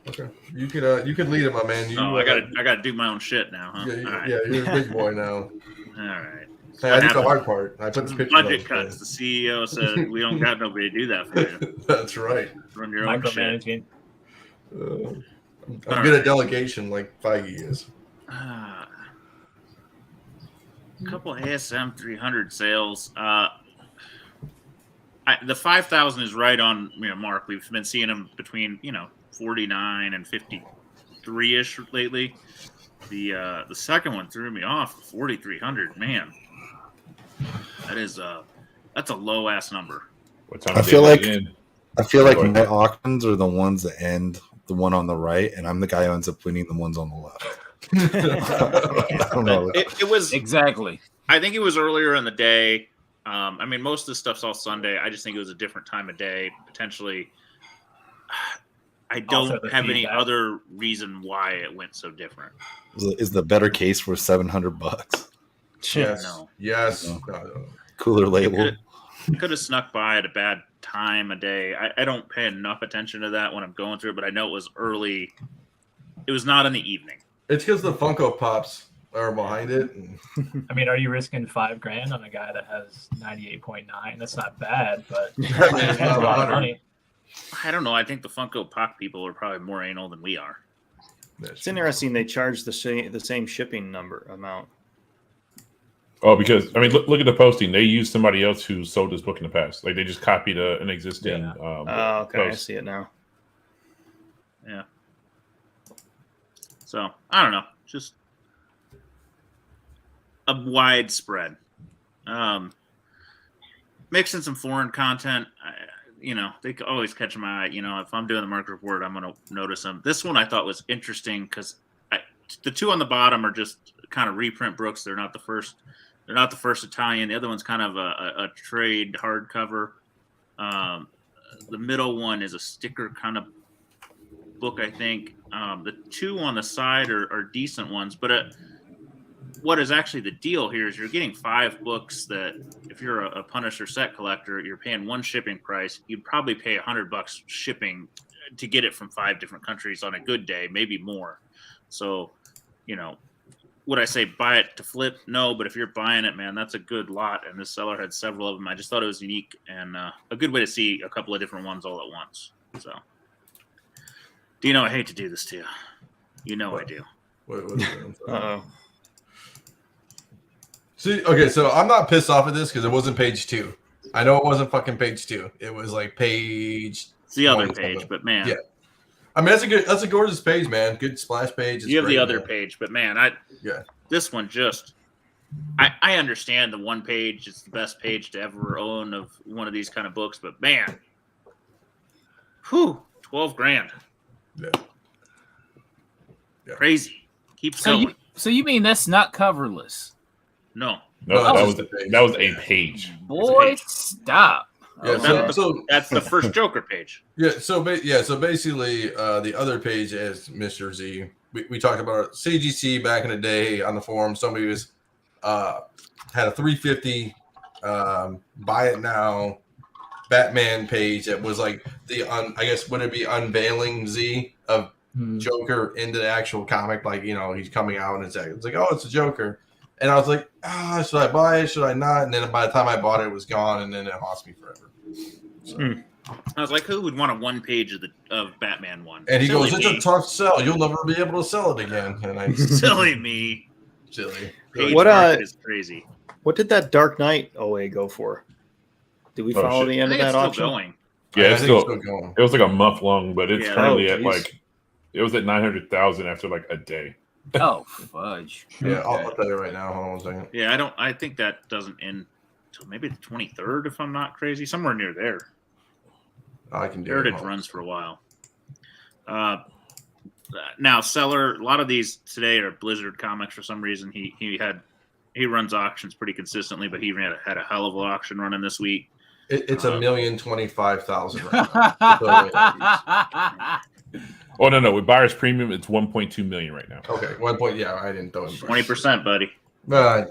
Okay, you could lead it, my man. I gotta do my own shit now, huh? Yeah, All right. you're a big boy now. All right. Hey, I did the hard part. I put the picture. Budget cuts. The CEO said we don't got nobody to do that for you. That's right. Run your own shit. Micromanaging. I'm good at delegation, like Feige is. A couple ASM 300 sales. The 5,000 is right on mark. We've been seeing them between 49 and 53-ish lately. The second one threw me off. 4,300. Man, that's a low ass number. What time I of feel day like- is it in? I feel like Go ahead. my auctions are the ones that end the one on the right, and I'm the guy who ends up winning the ones on the left. I don't know. It was Exactly. I think it was earlier in the day. Most of the stuff's all Sunday. I just think it was a different time of day. Potentially, I Also don't the have any feedback. other reason why it went so different. Is the better case for $700? Yes. No. Yes. No. No. Cooler label. Could have snuck by at a bad time of day. I don't pay enough attention to that when I'm going through it, but I know it was early. It was not in the evening. It's because the Funko Pops are behind it. And Are you risking $5,000 on a guy that has 98.9? That's not bad, but it's that's not a lot 100. of money. I don't know. I think the Funko Pop people are probably more anal than we are. It's interesting they charge the same shipping amount. Oh, because look at the posting. They used somebody else who sold this book in the past. Like they just copied an existing. Yeah. Okay, I post. see it now. Yeah. So I don't know. Just a wide spread. Mixing some foreign content. They could always catch my eye. If I'm doing the market report, I'm going to notice them. This one I thought was interesting because the two on the bottom are just kind of reprint books. They're not the first. They're not the first Italian. The other one's kind of a trade hardcover. the middle one is a sticker kind of book, I think. The two on the side are decent ones, but what is actually the deal here is you're getting 5 books that if you're a Punisher set collector, you're paying one shipping price. You'd probably pay $100 shipping to get it from 5 different countries on a good day, maybe more. So, would I say buy it to flip? No, but if you're buying it, man, that's a good lot. And this seller had several of them. I just thought it was unique and a good way to see a couple of different ones all at once. So, Dino, I hate to do this to you. You know I do. Uh-oh. See, okay, so I'm not pissed off at this because it wasn't page 2. I know it wasn't fucking page 2. It was like page. It's the other 20 page, something. but man, Yeah. I mean, that's a gorgeous page, man. Good splash page. It's you have the great, other man. page, but man, this one just. I understand the one page is the best page to ever own of one of these kind of books, but man, $12,000. Yeah. Yeah. Crazy. Keeps going. So you mean that's not coverless? No. No, that was a page. Boy, stop. Yeah, Okay. That's the first Joker page. Yeah, so basically, the other page is Mr. Z. We talked about CGC back in the day on the forum. Somebody was had a 350 buy it now Batman page that was like I guess would it be unveiling Z of Joker into the actual comic, like he's coming out and it's like oh, it's a Joker. And I was like, should I buy it? Should I not? And then by the time I bought it, it was gone, and then it haunts me forever. So. I was like, who would want a one page of Batman one? And he Silly goes, it's me. a tough sell. You'll never be able to sell it again. And I Silly me. silly. Page What, market is crazy. What did that Dark Knight OA go for? Did we follow shit. the I end of think it's that still auction? going. Yeah, I it's think it's still going. it was like a month long, but it's Yeah. currently Oh, at geez. it was at 900,000 after like a day. Oh, fudge. Yeah, Okay. I'll tell you right now. Hold on 1 second. Yeah, I think that doesn't end until maybe the 23rd, if I'm not crazy. Somewhere near there. I can do Heritage it. runs for a while. Now, seller, a lot of these today are Blizzard comics for some reason. He runs auctions pretty consistently, but he had a hell of an auction running this week. It's $1,025,000 right now. Oh no, with buyer's premium, it's 1.2 million right now. Okay, 1 point. Yeah, I didn't throw in 20%, buddy. I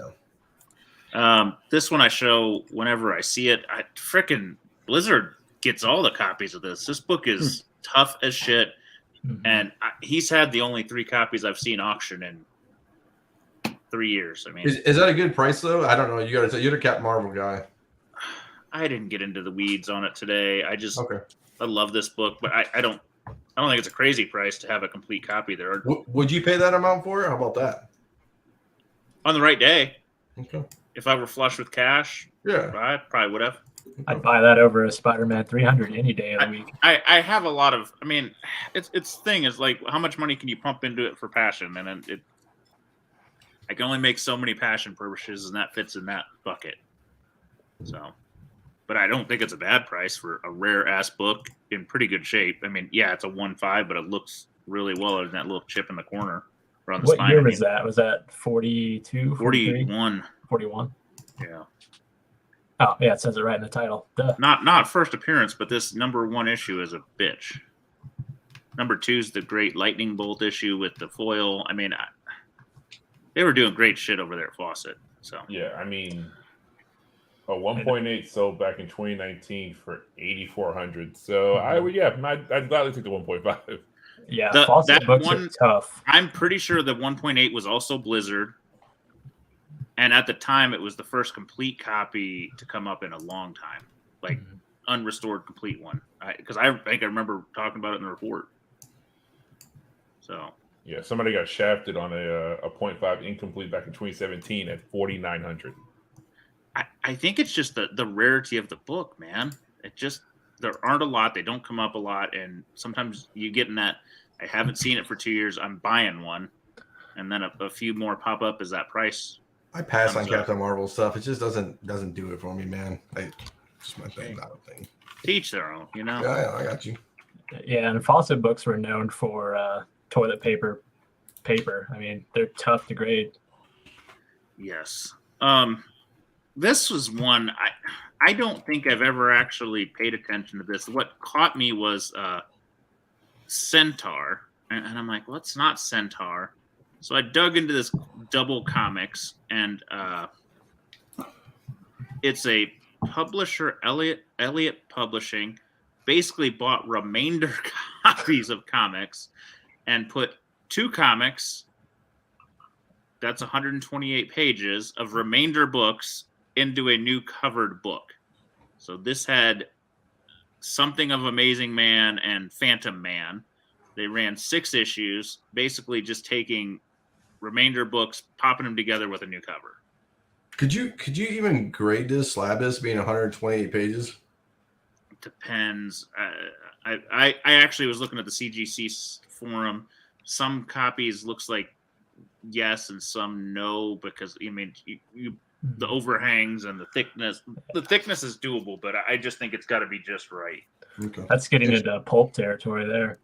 know. This one I show whenever I see it. Frickin' Blizzard gets all the copies of this. This book is tough as shit, and he's had the only 3 copies I've seen auction in 3 years. I mean, Is that a good price though? I don't know. You got to say you're the Captain Marvel guy. I didn't get into the weeds on it today. I Okay. love this book, but I don't think it's a crazy price to have a complete copy there. Would you pay that amount for it? How about that? On the right day, Okay. if I were flush with cash, Yeah. I probably would have. I'd buy that over a Spider-Man 300 any day of the week. I have a lot of. I mean, its thing is like how much money can you pump into it for passion, and I can only make so many passion purchases, and that fits in that bucket. So, but I don't think it's a bad price for a rare ass book in pretty good shape. I mean, yeah, it's a 1.5, but it looks really well in that little chip in the corner around the What spine. year was that? Was that 42, 43? 41. 41? Yeah. Oh, yeah, it says it right in the title. Duh. Not first appearance, but this #1 issue is a bitch. #2 is the great lightning bolt issue with the foil. I mean, they were doing great shit over there at Fawcett. So Yeah, I mean, a 1.8 sold back in 2019 for 8,400. So I'd gladly take the 1.5. Yeah, The- Fawcett that books one- are tough. I'm pretty sure the 1.8 was also Blizzard. And at the time, it was the first complete copy to come up in a long time, like unrestored complete one. Because I think I remember talking about it in the report. So Yeah, somebody got shafted on a 0.5 incomplete back in 2017 at 4,900. I think it's just the rarity of the book, man. There aren't a lot. They don't come up a lot. And sometimes you get in that, I haven't seen it for 2 years. I'm buying one. And then a few more pop up as that price. I pass on Thumbs up. Captain Marvel stuff. It just doesn't do it for me, man. Just my thing, not a thing. Teach their own, you know? Yeah, I got you. Yeah, and Fawcett books were known for toilet paper. I mean, they're tough to grade. Yes. This was one I don't think I've ever actually paid attention to this. What caught me was Centaur, and I'm like, well, it's not Centaur. So I dug into this double comics, and it's a publisher, Elliott Publishing, basically bought remainder copies of comics and put 2 comics, that's 128 pages of remainder books, into a new covered book. So this had Something of Amazing Man and Phantom Man. They ran 6 issues, basically just taking remainder books, popping them together with a new cover. Could you even grade this, slab this, being 128 pages? Depends. I actually was looking at the CGC forum. Some copies looks like yes and some no, because I mean the overhangs and the thickness is doable, but I just think it's got to be just right. Okay. That's getting into pulp territory there.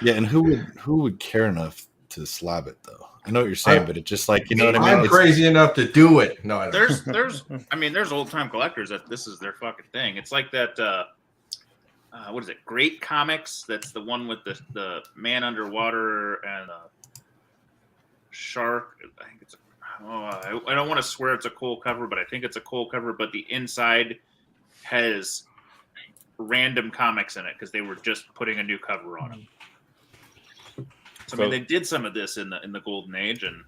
Yeah, and who would care enough to slab it though? I know what you're saying, but it's just like, you know what I mean? I'm crazy enough to do it. No, I don't. There's old time collectors that this is their fucking thing. It's like that. What is it? Great Comics. That's the one with the man underwater and shark. I think it's. I don't want to swear it's a cool cover, but I think it's a cool cover. But the inside has random comics in it because they were just putting a new cover on them. So, I mean, they did some of this in the golden age, and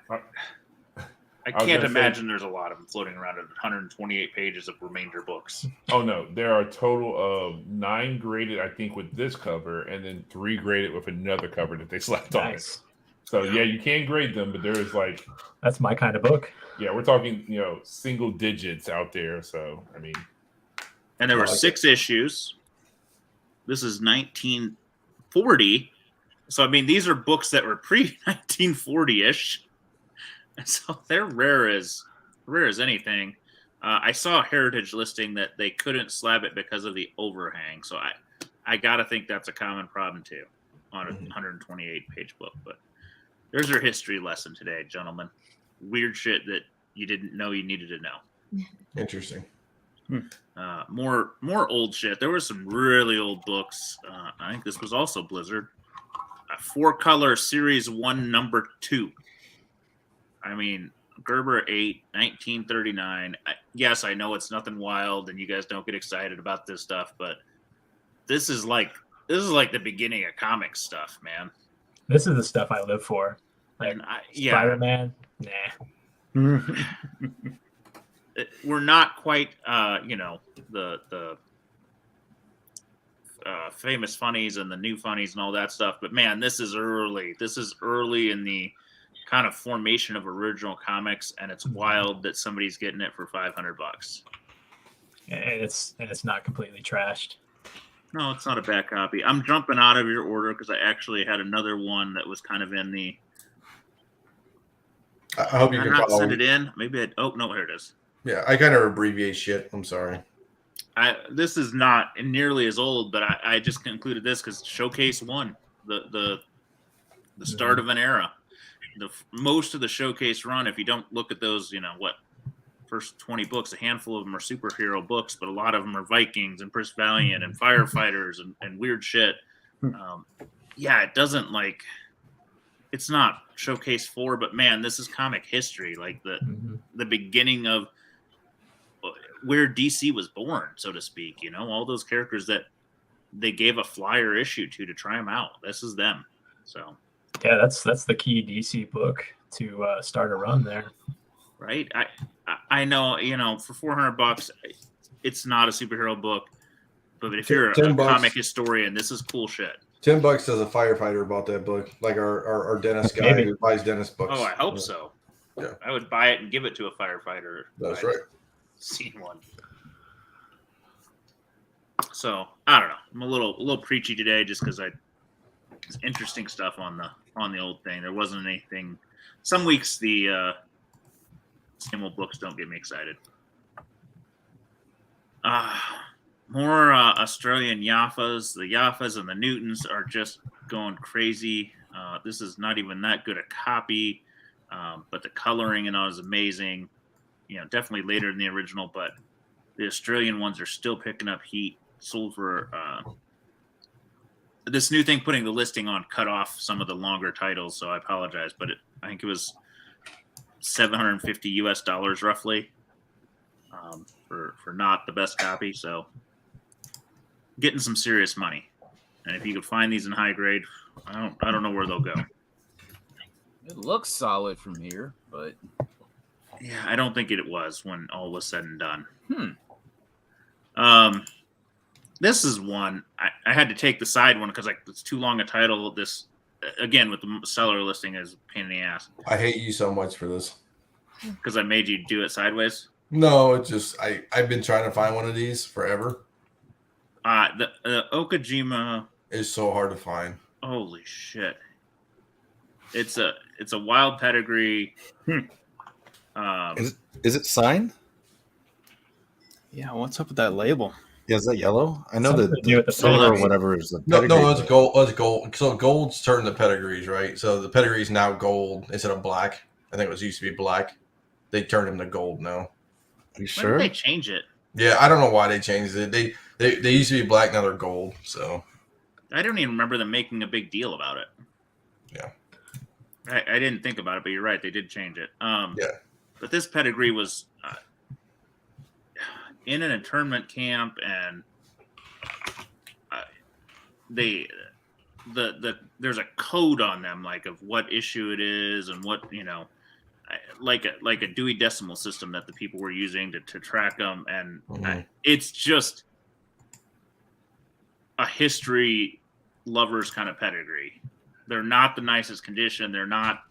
I can't imagine there's a lot of them floating around at 128 pages of remainder books. Oh no, there are a total of 9 graded, I think, with this cover, and then 3 graded with another cover that they slapped on it. So yeah, you can grade them, but there is like, that's my kind of book. Yeah, we're talking, single digits out there. So I mean, and there were 6 issues. This is 1940. So, I mean, these are books that were pre-1940-ish. So they're rare as anything. I saw a Heritage listing that they couldn't slab it because of the overhang. So I got to think that's a common problem, too, on a 128-page book. But there's your history lesson today, gentlemen. Weird shit that you didn't know you needed to know. Interesting. More old shit. There were some really old books. I think this was also Blizzard. 4-color series 1 number 2. I mean, Gerber 8, 1939. Yes, I know it's nothing wild and you guys don't get excited about this stuff, but this is like the beginning of comic stuff, man. This is the stuff I live for. Like Spider-Man, nah. We're not quite the famous funnies and the new funnies and all that stuff, but man, this is early in the kind of formation of original comics, and it's wild that somebody's getting it for $500. And it's not completely trashed. No, it's not a bad copy. I'm jumping out of your order because I actually had another one that was kind of in the. I hope you can not send it in. Maybe no, here it is. Yeah, I kind of abbreviate shit. I'm sorry. This is not nearly as old, but I just concluded this because Showcase 1, the start of an era. Most of the Showcase run, if you don't look at those, first 20 books, a handful of them are superhero books, but a lot of them are Vikings and Prince Valiant and firefighters and weird shit. It doesn't it's not Showcase 4, but man, this is comic history, like the beginning of where DC was born, so to speak. All those characters that they gave a flyer issue to try them out. This is them. So yeah, that's the key DC book to start a run there. Right. I know, for $400, it's not a superhero book, but if you're a comic historian, this is cool shit. $10 does a firefighter bought that book, like our dentist guy who buys dentist books. Oh, I hope so. Yeah, I would buy it and give it to a firefighter. That's right. Seen one. So I don't know. I'm a little preachy today, just because it's interesting stuff on the old thing. There wasn't anything. Some weeks the same old books don't get me excited. More Australian Yaffas. The Yaffas and the Newtons are just going crazy. This is not even that good a copy, but the coloring and all is amazing. definitely later than the original, but the Australian ones are still picking up heat. Sold for this new thing putting the listing on cut off some of the longer titles, so I apologize, but I think it was $750 roughly for not the best copy. So getting some serious money, and if you could find these in high grade, I don't know where they'll go. It looks solid from here, but yeah, I don't think it was when all was said and done. This is one I had to take the side one because it's too long a title. This again with the seller listing is a pain in the ass. I hate you so much for this. Because I made you do it sideways. No, it's just I've been trying to find one of these forever. The Okajima is so hard to find. Holy shit! It's a wild pedigree. Is it signed? Yeah, what's up with that label? Yeah, is that yellow? I know Something that to do with the silver or pedigree. whatever is the No, pedigree. it's gold. It's gold. So gold's turned to pedigrees, right? So the pedigree is now gold instead of black. I think it used to be black. They turned them to gold now. Are you When sure? did they change it? Yeah, I don't know why they changed it. They used to be black, now they're gold. So I don't even remember them making a big deal about it. Yeah. I didn't think about it, but you're right. They did change it. Yeah. But this pedigree was in an internment camp, and there's a code on them, like of what issue it is and what like a Dewey Decimal System that the people were using to track them, and it's just a history lovers kind of pedigree. They're not the nicest condition. They're not,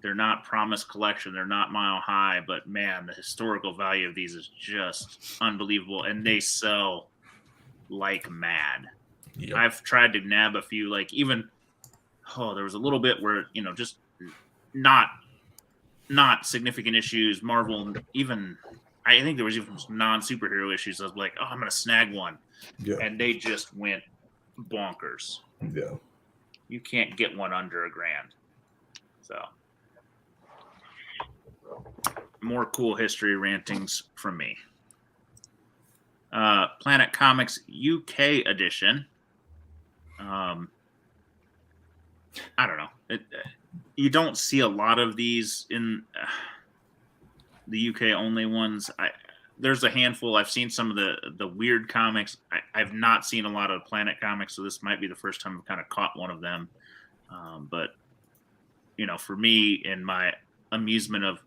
they're not promised collection. They're not mile high, but man, the historical value of these is just unbelievable, and they sell like mad. Yep. I've tried to nab a few, like even there was a little bit where just not significant issues. Marvel, even I think there was even some non-superhero issues. I was like, I'm gonna snag one, and they just went bonkers. Yeah, you can't get one under $1,000. So more cool history rantings from me. Planet Comics UK edition. I don't know. You don't see a lot of these in the UK only ones. There's a handful. I've seen some of the weird comics. I've not seen a lot of Planet Comics, so this might be the first time I've kind of caught one of them. But for me, in my amusement of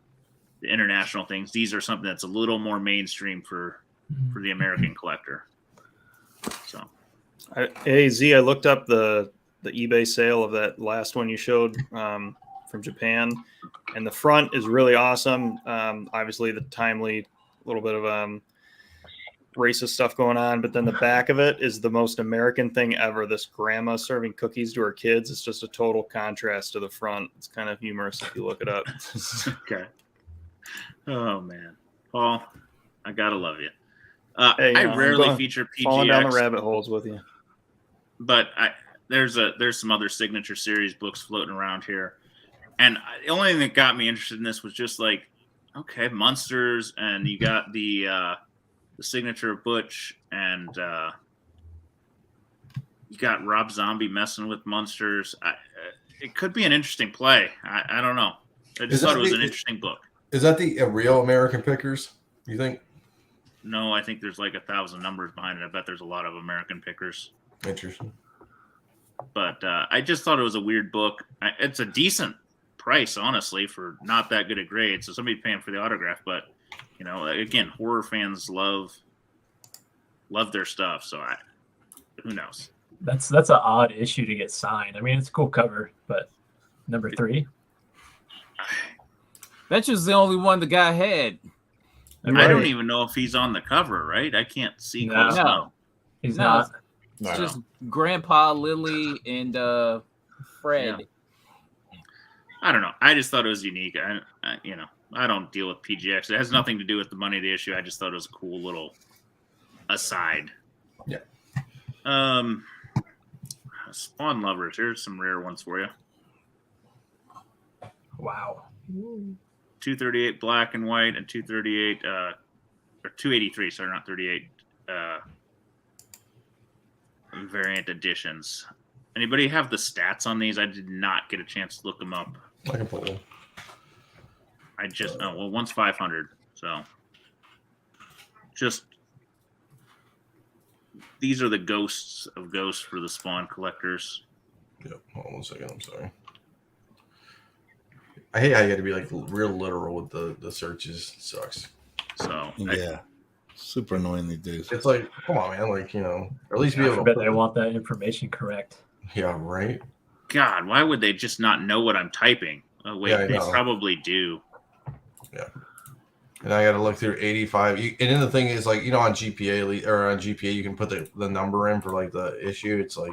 the international things, these are something that's a little more mainstream for the American collector. So, hey Z, I looked up the eBay sale of that last one you showed from Japan, and the front is really awesome. Obviously, the timely little bit of racist stuff going on, but then the back of it is the most American thing ever. This grandma serving cookies to her kids. It's just a total contrast to the front. It's kind of humorous if you look it up. Okay. Oh man, Paul, I gotta love you. Hey, I rarely feature PGX. Falling down the rabbit holes with you. But there's some other signature series books floating around here, and the only thing that got me interested in this was just like, okay, Monsters, and you got the signature of Butch, and you got Rob Zombie messing with Monsters. It could be an interesting play. I don't know. I just thought it was an interesting book. Is that the real American Pickers, you think? No, I think there's like 1,000 numbers behind it. I bet there's a lot of American Pickers. Interesting. But I just thought it was a weird book. It's a decent price, honestly, for not that good a grade. So somebody's paying for the autograph. But, again, horror fans love their stuff. So who knows? That's an odd issue to get signed. I mean, it's a cool cover, but number 3. That's just the only one the guy had. I don't even know if he's on the cover, right? I can't see close enough. No, He's not. It's just Grandpa, Lily, and Fred. Yeah. I don't know. I just thought it was unique. I don't deal with PGX. It has nothing to do with the money of the issue. I just thought it was a cool little aside. Yeah. Spawn lovers. Here's some rare ones for you. Wow. 238 black and white, and 238 or 283. Sorry, not 38. Variant editions. Anybody have the stats on these? I did not get a chance to look them up. I can pull them. I just well, one's 500. So just these are the ghosts of ghosts for the Spawn collectors. Yep. Hold on 1 second. I'm sorry. I hate how you got to be like real literal with the searches. It sucks. So Yeah. Super annoying these days. It's like, come on, man. Like, or at least be I able to. bet they want that information correct. Yeah, right. God, why would they just not know what I'm typing? Oh wait, Yeah, I they know. probably do. Yeah. And I got to look through 85. And then the thing is, like, on GPA or on GPA, you can put the number in for like the issue. It's like,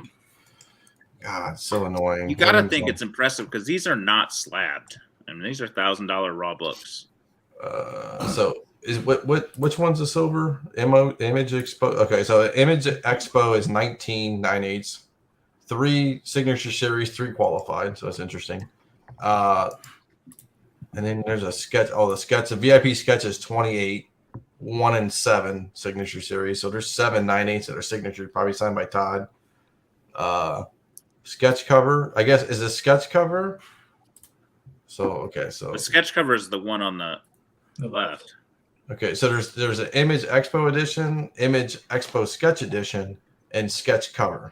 God, it's so annoying. You got to think it's impressive because these are not slabbed. I mean, these are $1,000 raw books. So is which one's the silver? Image Expo. Okay, so Image Expo is 19.98. 3 signature series, 3 qualified. So that's interesting. And then there's a sketch. Oh, the sketch, the VIP sketch is 28, 1 and 7 signature series. So there's 7 9/8 that are signature, probably signed by Todd. Sketch cover, I guess, is a sketch cover. So okay, so The sketch cover is the one on the left. okay, so there's an Image Expo edition, Image Expo Sketch edition, and sketch cover.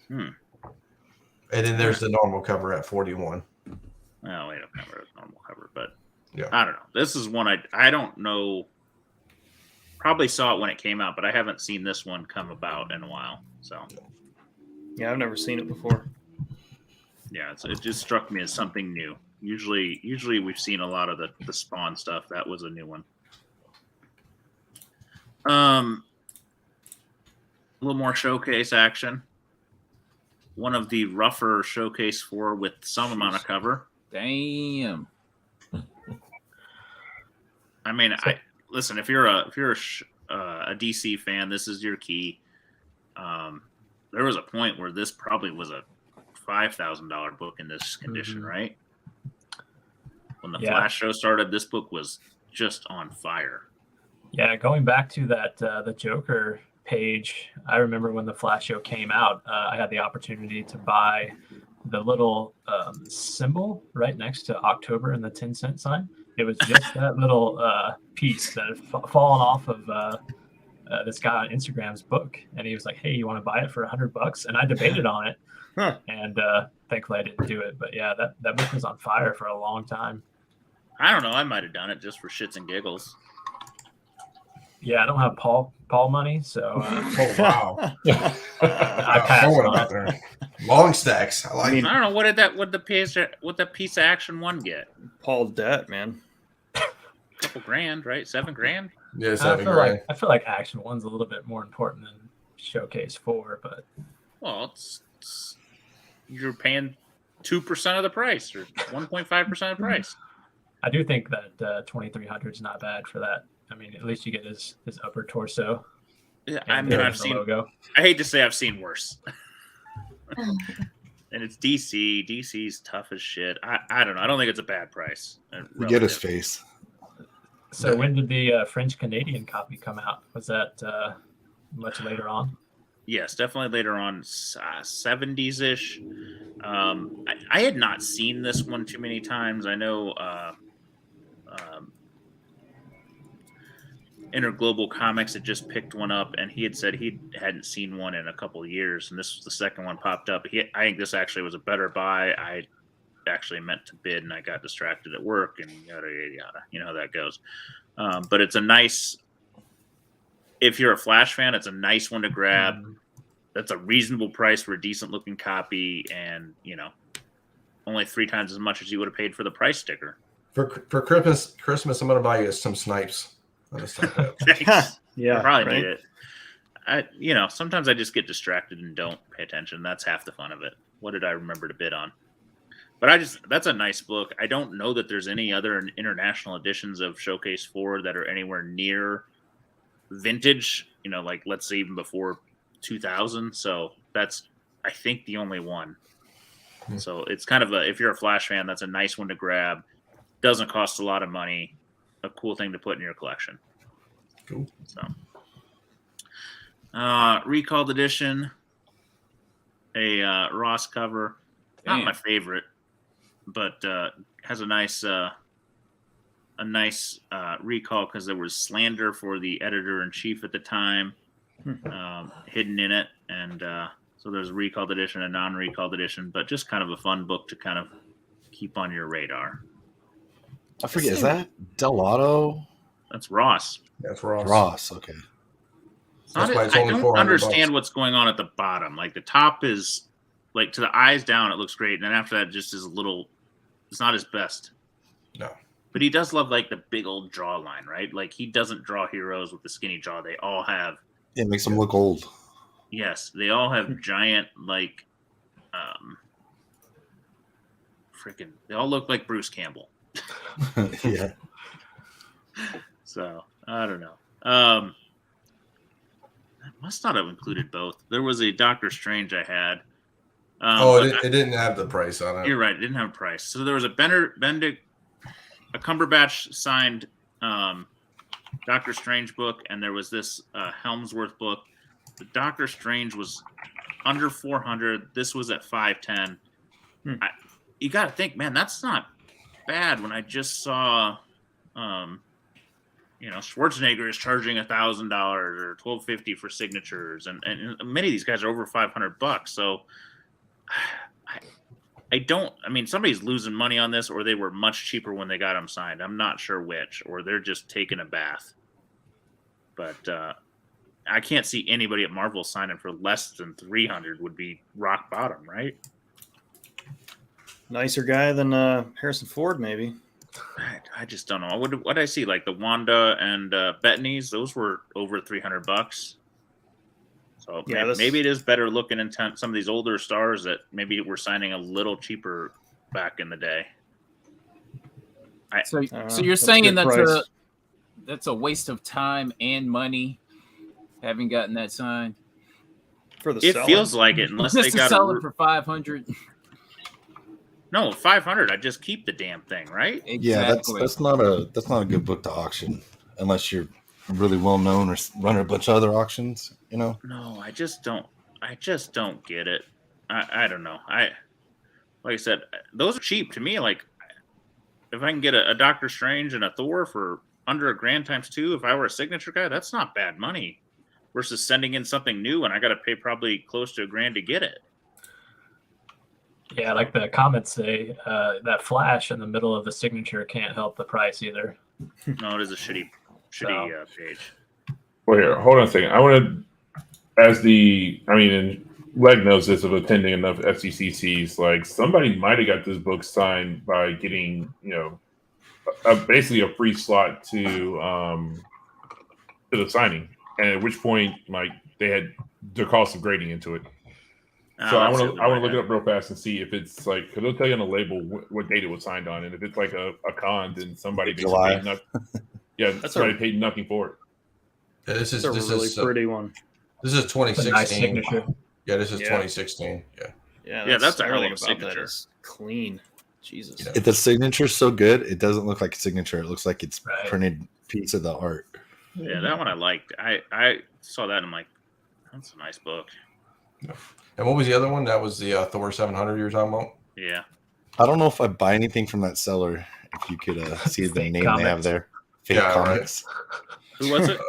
And then there's the normal cover at 41. Oh, wait, a normal cover, but Yeah. I don't know. This is one I don't know. Probably saw it when it came out, but I haven't seen this one come about in a while. So Yeah, I've never seen it before. yeah, it just struck me as something new. Usually we've seen a lot of the Spawn stuff. That was a new one. A little more showcase action. One of the rougher showcase 4 with some amount of cover. Damn. I mean, listen. If you're a DC fan, this is your key. There was a point where this probably was a $5,000 book in this condition, right? When the Flash show started, this book was just on fire. Yeah, going back to that the Joker page, I remember when the Flash show came out, I had the opportunity to buy the little symbol right next to October and the 10-cent sign. It was just that little piece that had fallen off of this guy on Instagram's book, and he was like, "Hey, you want to buy it for $100?" And I debated on it, and thankfully I didn't do it. But yeah, that book was on fire for a long time. I don't know. I might have done it just for shits and giggles. Yeah, I don't have Paul money, so Oh wow! I passed Throwing on out it. there. Long stacks. I like. I don't know what the piece of action 1 get. Paul Debt, man. A couple grand, right? $7,000. Yeah, I feel like Action 1's a little bit more important than Showcase 4, but Well, it's you're paying 2% of the price or 1.5% of the price. I do think that 2300 is not bad for that. I mean, at least you get his upper torso. Yeah, and I mean, the I've seen. logo. I hate to say I've seen worse. And it's DC. DC's tough as shit. I don't know. I don't think it's a bad price. You get his face. So when did the French Canadian copy come out? Was that much later on? Yes, definitely later on, 70s ish. I had not seen this one too many times. I know Interglobal Comics had just picked one up, and he had said he hadn't seen one in a couple of years, and this was the second one popped up. I think this actually was a better buy. I actually meant to bid, and I got distracted at work, and yada yada yada. You know how that goes. But it's a nice. If you're a Flash fan, it's a nice one to grab. That's a reasonable price for a decent looking copy, and only 3 times as much as you would have paid for the price sticker. For Christmas, I'm gonna buy you some snipes. Thanks. Yeah, I probably right? need it. Sometimes I just get distracted and don't pay attention. That's half the fun of it. What did I remember to bid on? But that's a nice book. I don't know that there's any other international editions of Showcase 4 that are anywhere near vintage, like let's say even before 2000. So that's, I think, the only one. So it's kind of if you're a Flash fan, that's a nice one to grab. doesn't cost a lot of money. A cool thing to put in your collection. Cool. So, recalled edition, a Ross cover. Not my favorite, but has a nice recall because there was slander for the editor-in-chief at the time hidden in it, and so there's a recalled edition, a non-recalled edition, but just kind of a fun book to kind of keep on your radar. I forget, is that Delato? That's Ross. That's Ross. Ross, okay. That's why it's I only don't $400. understand what's going on at the bottom. Like the top is like to the eyes down, it looks great, and then after that, just is a little. It's not his best. No. But he does love like the big old jawline, right? Like he doesn't draw heroes with the skinny jaw. They all have. It makes them look old. Yes, they all have giant like, freaking. They all look like Bruce Campbell. Yeah. So I don't know. I must not have included both. There was a Doctor Strange I had. It didn't have the price on it. You're right. It didn't have a price. So there was a Benedict, a Cumberbatch signed Doctor Strange book, and there was this Helmsworth book. The Doctor Strange was under 400. This was at 510. You got to think, man, that's not bad. When I just saw, Schwarzenegger is charging $1,000 or $1,250 for signatures, and many of these guys are over $500. So. I don't. I mean, somebody's losing money on this, or they were much cheaper when they got them signed. I'm not sure which, or they're just taking a bath. But I can't see anybody at Marvel signing for less than 300 would be rock bottom, right? Nicer guy than Harrison Ford, maybe. I just don't know. What did I see? Like the Wanda and Bettany's, those were over $300. So yeah, maybe it is better looking in some of these older stars that maybe were signing a little cheaper back in the day. So you're saying that's a waste of time and money, having gotten that signed for the. It feels like it, unless they got sell it for 500. No, 500. I just keep the damn thing, right? Exactly. Yeah, that's not a good book to auction unless you're really well known or run a bunch of other auctions, you know. No, I just don't get it. I don't know. Like I said, those are cheap to me. Like if I can get a Doctor Strange and a Thor for under $1,000 times 2, if I were a signature guy, that's not bad money. Versus sending in something new and I got to pay probably close to $1,000 to get it. Yeah, like the comments say, that flash in the middle of the signature can't help the price either. No, it is a shitty page. Well, here, hold on a second. I want to, and Leg knows this of attending enough FCCCs. Like somebody might have got this book signed by getting, basically a free slot to the signing, and at which point, like they had the cost of grading into it. So I want to look it up real fast and see if it's like, because they'll tell you on the label what date it was signed on, and if it's like a con, then somebody paid nothing. Yeah, somebody paid nothing for it. Yeah, this is really pretty one. This is 2016. Nice signature. Yeah, this is 2016 . Yeah, that's a hell of a signature. Clean. Jesus. If the signature's so good, it doesn't look like a signature. It looks like it's printed piece of the art. Yeah, that one I liked. I saw that and I'm like, that's a nice book. Yeah. And what was the other one? That was the Thor 700 you were talking about? Yeah. I don't know if I buy anything from that seller. If you could see the name comics. they have there. Fake comics. Right. Who was it?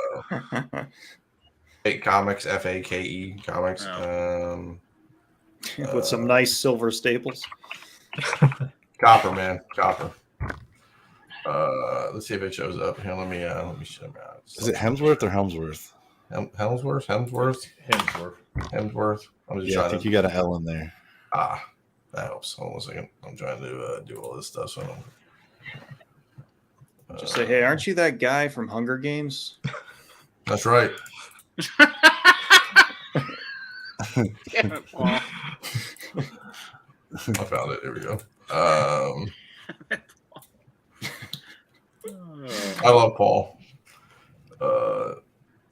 Fake Comics, FAKE Comics. Oh. With some nice silver staples. Copper, man. Copper. Let's see if it shows up. Here, let me show them out. Is it Hemsworth or Helmsworth? Hemsworth? I'm just I think you got an L in there. That helps. Hold on a second. I'm trying to do all this stuff. So Just say, hey, aren't you that guy from Hunger Games? That's right. Damn it, Paul. I found it. There we go. I love Paul.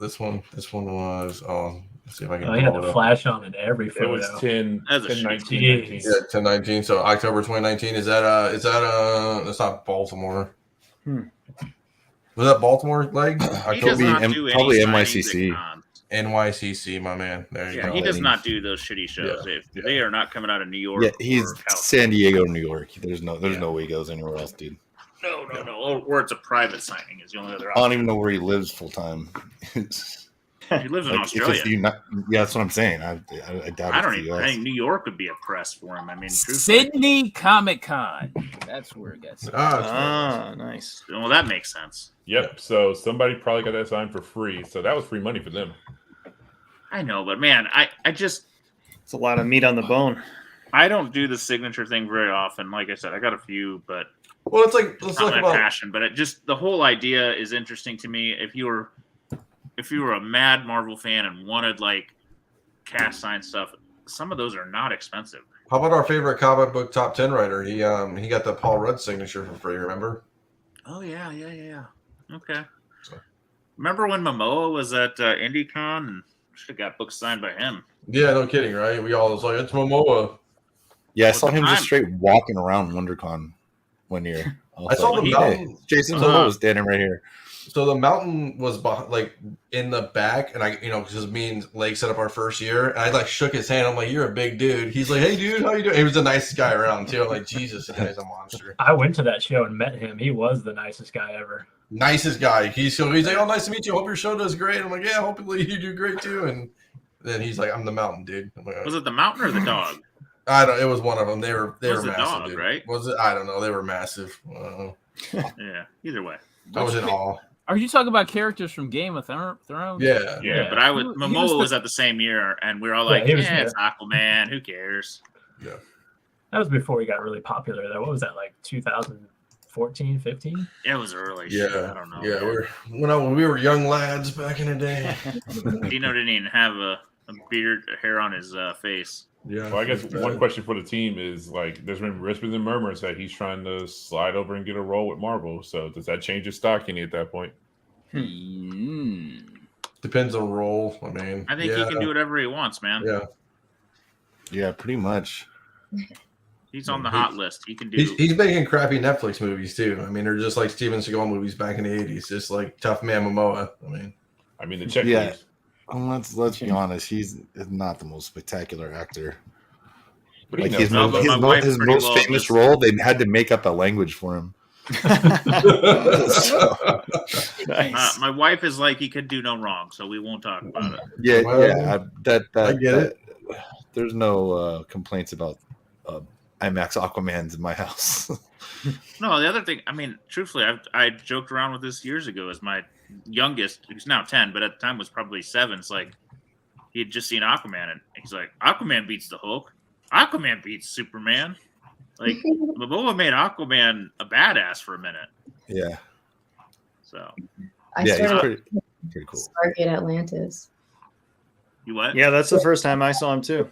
This one was Let's see if I can He had pull the it up. Flash on in every It photo. was 10, That's a 10 shit. 19, Jeez. 19. Yeah, 10/19. So October 2019. Is that that's not Baltimore. Was that Baltimore leg? He does Probably not do any probably signings NYCC. at cons. NYCC, my man. There you Yeah, go. he does not do those shitty shows. Yeah, If they are not coming out of New York, Yeah, he's or California. San Diego, New York. There's no Yeah. way he goes anywhere else, dude. No. Or it's a private signing is the only other I don't option. even know where he lives full time. He lives in Australia. Yeah, that's what I'm saying. I doubt I it's don't the even. US. I think New York would be a press for him. I mean, truthfully. Sydney Comic Con. That's where it got started. Ah, nice. Well, that makes sense. Yep. So somebody probably got that signed for free. So that was free money for them. I know, but man, I just It's a lot of meat on the bone. I don't do the signature thing very often. Like I said, I got a few, but Well, it's like it's let's not talk my about. passion. But it just the whole idea is interesting to me. If you were a mad Marvel fan and wanted like cast sign stuff, some of those are not expensive. How about our favorite comic book top 10 writer? He got the Paul Rudd signature for free. Remember? Oh yeah. Okay. So- Remember when Momoa was at IndieCon and should have got books signed by him? Yeah, no kidding, right? We all was like, it's Momoa. Yeah, I What's saw the him time? just straight walking around WonderCon one year. I saw the hey, mountain. Jason Uh-huh. Momoa standing right here. So the mountain was like in the back, and I, because me and Lake set up our first year, and I like shook his hand. I'm like, "You're a big dude." He's like, "Hey, dude, how you doing?" He was the nicest guy around too. I'm like, Jesus, this guy's a monster. I went to that show and met him. He was the nicest guy ever. Nicest guy. He's like, "Oh, nice to meet you. Hope your show does great." I'm like, "Yeah, hopefully you do great too." And then he's like, "I'm the mountain dude." I'm like, Was it the mountain or the dog? I don't. It was one of them. They were It was the massive, dog, dude. right? Was it? I don't know. They were massive. I don't know. Yeah. Either way. I was in awe. Are you talking about characters from Game of Thrones? Yeah. Yeah, but I was He was Momoa the- was at the same year, and we were all Yeah, like, he was "Yeah, it's there. Aquaman. Who cares?" That was before he got really popular, though. What was that, like 2014, 15? It was early. Yeah. Shit, I don't know. Yeah. When we were young lads back in the day. Dino didn't even have a beard, hair on his face. Yeah. Well, I guess one question for the team is like, there's been whispers and murmurs that he's trying to slide over and get a role with Marvel. So does that change his stock any at that point? Depends on role. I mean, I think he can do whatever he wants, man. Yeah. Yeah, pretty much. He's on the hot list. He can do. He's making crappy Netflix movies too. I mean, they're just like Steven Seagal movies back in the '80s, just like Tough Man Momoa. I mean, the check. Yeah. leaves. Well, let's be honest. He's not the most spectacular actor. But he Like knows No, but my wife his pretty most well famous just- role, they had to make up a language for him. Nice. My wife is like, he could do no wrong, so we won't talk about it. Yeah, Well, yeah. I get it. There's no complaints about IMAX Aquamans in my house. No, the other thing, I mean, truthfully, I joked around with this years ago as my youngest, who's now 10, but at the time was probably 7. It's like, he had just seen Aquaman, and he's like, Aquaman beats the Hulk. Aquaman beats Superman. Like, Momoa made Aquaman a badass for a minute. Yeah, So, I yeah, he's started pretty cool. Stargate Atlantis. you what? Yeah, that's the first time I saw him too.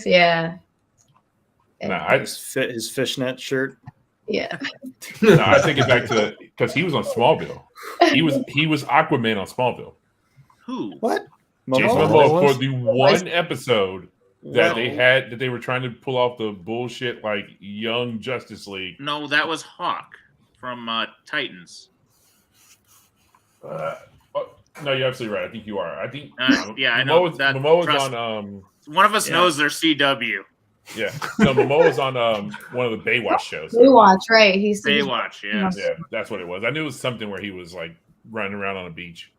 Yeah. Nah, His fishnet shirt. Yeah. No, I take it back to because he was on Smallville. He was Aquaman on Smallville. Who? What? Jason Momoa Momoa was? for the one episode that No. they were trying to pull off the bullshit like Young Justice League. No, that was Hawk from Titans. No, you're absolutely right. I think you are. I think Yeah, I know Momoa's, that- Momoa's trust- on One of us Yeah. knows they're CW. yeah. No, Momoa's on one of the Baywatch shows. Baywatch, right? He's Baywatch, yeah. Yeah, that's what it was. I knew it was something where he was like running around on a beach.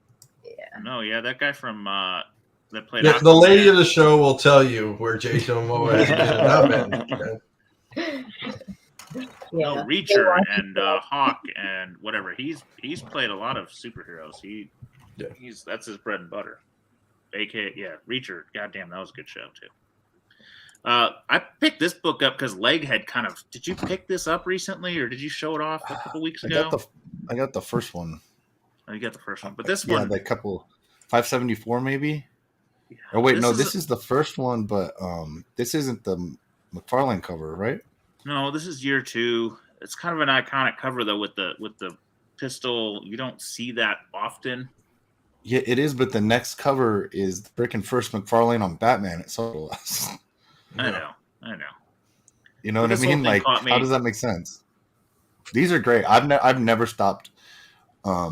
No, yeah, that guy from that played. Yeah, the Aquaman. lady of the show will tell you where Jason Momoa has been. No, Yeah. Reacher Baywatch. and Hawk and whatever. He's played a lot of superheroes. That's his bread and butter. AK, yeah, Reacher. Goddamn, that was a good show too. I picked this book up because Leg had kind of. Did you pick this up recently, or did you show it off a couple weeks ago? I got the first one. Oh, you got the first one, but this Yeah, one, that couple 574 maybe. Oh wait, This this is the first one, but this isn't the McFarlane cover, right? no, this is year 2. It's kind of an iconic cover though, with the pistol. You don't see that often. Yeah, it is, but the next cover is the freaking first McFarlane on Batman at Sotos. I know. You know But what I this whole mean? thing Like, caught me. how does that make sense? These are great. I've never stopped. I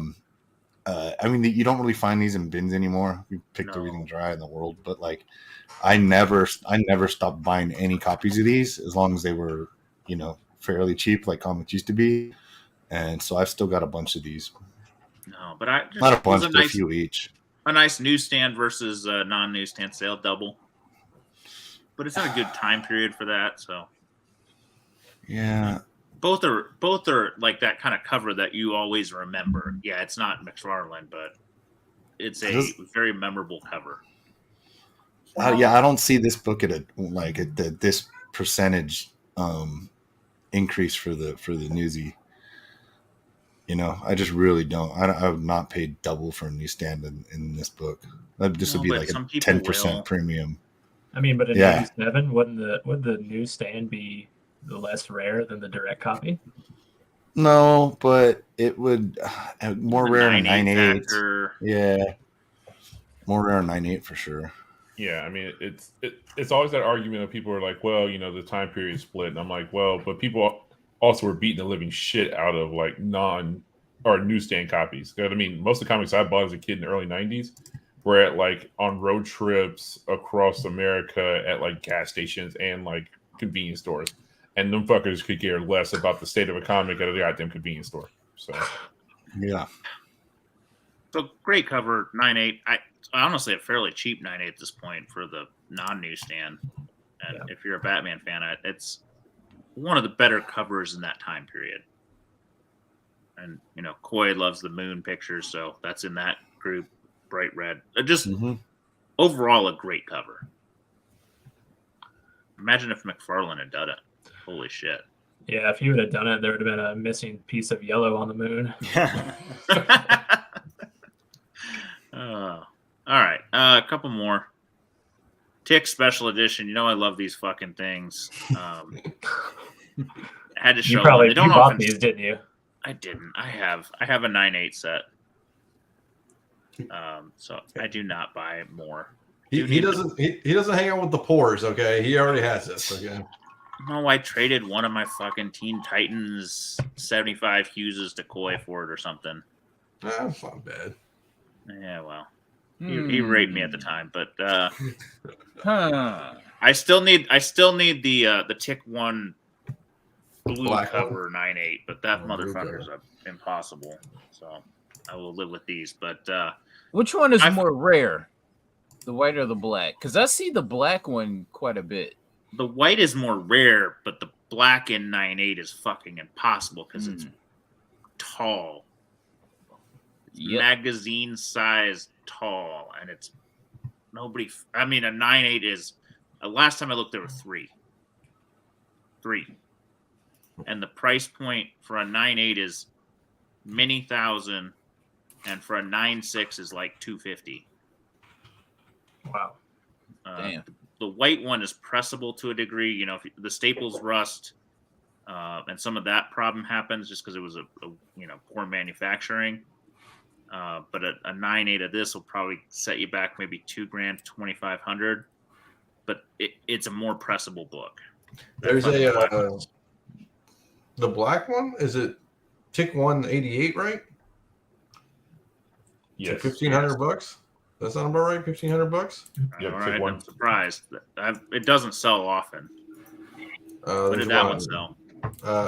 mean, you don't really find these in bins anymore. We picked No. everything dry in the world, but like, I never stopped buying any copies of these as long as they were, fairly cheap, like comics used to be. And so I've still got a bunch of these. No, but I just Not a it was bunch, but a few each. a nice newsstand versus non-newsstand sale double. But it's not a good time period for that. So Yeah. both are like that kind of cover that you always remember. Yeah, it's not McFarlane, but it's a very memorable cover. Yeah, I don't see this book at this percentage increase for the newsy. I just really don't. I would not pay double for a newsstand in this book. This would be but like a some people 10% will. premium. I mean, but in Yeah. '87, wouldn't the newsstand be the less rare than the direct copy? No, but it would more The rare in 9.8 9.8. factor. Yeah, more rare in 9.8 for sure. Yeah, I mean, it's always that argument of people are like, well, the time period split, and I'm like, well, but people also were beating the living shit out of like newsstand copies. You know what I mean? Most of the comics I bought as a kid in the early '90s were at like on road trips across America at like gas stations and like convenience stores, and them fuckers could care less about the state of a comic at a goddamn convenience store. So yeah. So great cover, 9.8. I honestly a fairly cheap 9.8 at this point for the non-newsstand. And if you're a Batman fan, it's one of the better covers in that time period. And Coy loves the Moon pictures, so that's in that group. Bright red, just overall a great cover. Imagine if McFarlane had done it. Holy shit! Yeah, if he would have done it, there would have been a missing piece of yellow on the moon. All right, a couple more. Tick Special Edition. I love these fucking things. I had to show You them. bought these, didn't you? I didn't. I have a 9.8 set. So I do not buy more. He doesn't hang out with the pores. Okay, he already has this. Okay. No, I traded one of my fucking Teen Titans 75 Hugheses to Coy for it or something. That's not bad. Yeah, well, he raped me at the time, but I still need the Tick One blue Black cover 9.8, but that motherfucker's cover. impossible. So I will live with these. But which one is more rare, the white or the black? Because I see the black one quite a bit. The white is more rare, but the black in 9.8 is fucking impossible because it's tall. Magazine size tall, and it's nobody. I mean, a 9.8 is. Last time I looked, there were three, and the price point for a 9.8 is many thousand, and for a 9.6 is like $250. Wow. Damn. The white one is pressable to a degree. If the staples rust, and some of that problem happens just because it was a poor manufacturing. But a 9.8 of this will probably set you back maybe $2,000, $2,500. But it's a more pressable book. There's the black one. Is it Tick 188, right? yes, $1,500. That sound about right? $1,500. Yeah, All Tick right, one. I'm surprised. It doesn't sell often. When There's did that one sell?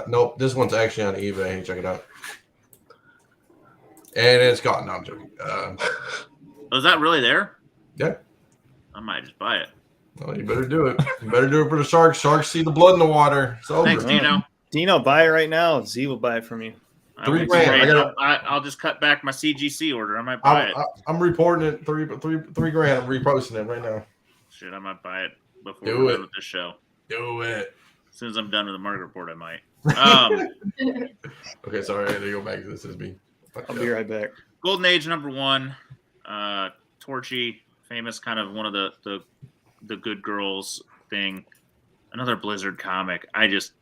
Nope, this one's actually on eBay. Check it out. And it's gone. No, I'm joking. Is that really there? Yeah. I might just buy it. Well, you better do it. You better do it for the sharks. Sharks see the blood in the water. It's over. Thanks, Dino. Dino, buy it right now. Z will buy it from you. $3,000. I'll just cut back my CGC order. I might buy it. I'm reporting it. $3,000. I'm reposting it right now. Shit, I might buy it before Do we're it. done with this show. Do it. As soon as I'm done with the market report, I might. Okay, sorry. I had to go back. This is me. I'll be right back. Golden Age #1. Torchy, famous kind of one of the good girls thing. Another Blizzard comic. I just,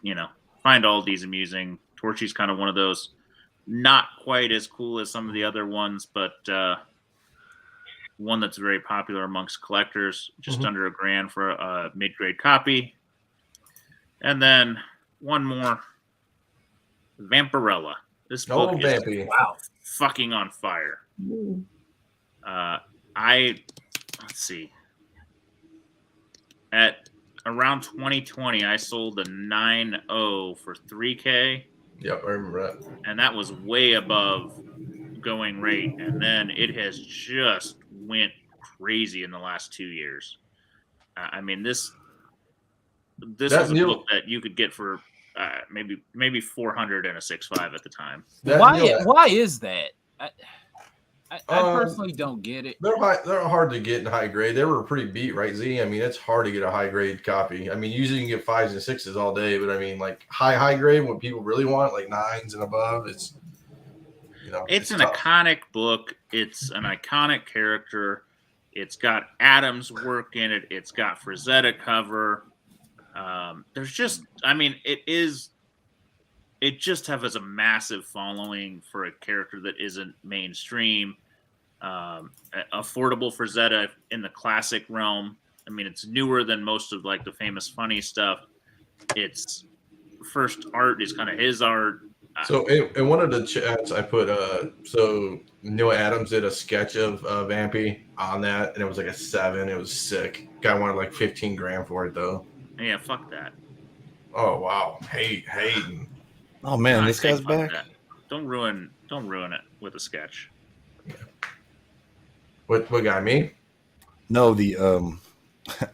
find all these amusing. Torchy's kind of one of those not quite as cool as some of the other ones, but one that's very popular amongst collectors, just Mhm. under $1,000 for a mid-grade copy. And then one more, Vampirella. This Oh, book is Vampy. Wow. fucking on fire. Ooh. Let's see. At around 2020, I sold a 9.0 for $3K, Yep, I remember that. and that was way above going rate. And then it has just went crazy in the last 2 years. I mean, this That was a new- book that you could get for maybe 400 and a 6.5 at the time. Why is that? I Um, personally don't get it. They're hard to get in high grade. They were pretty beat, right, Z? I mean, it's hard to get a high grade copy. I mean, usually you can get 5s and 6s all day, but I mean, like high grade, what people really want, like 9s and above, it's It's an tough. iconic book. It's an iconic character. It's got Adam's work in it. It's got Frazetta cover. There's just, I mean, it just has a massive following for a character that isn't mainstream. Affordable Frazetta in the classic realm. I mean, it's newer than most of like the famous funny stuff. Its first art is kind of his art. So in one of the chats, I put so Noah Adams did a sketch of Vampy on that, and it was like a 7. It was sick. Guy wanted like 15 grand for it though. Yeah, fuck that. Oh wow, Hayden. Oh man, No, this I say guy's fuck back. that. Don't ruin it with a sketch. What guy? Me? No, the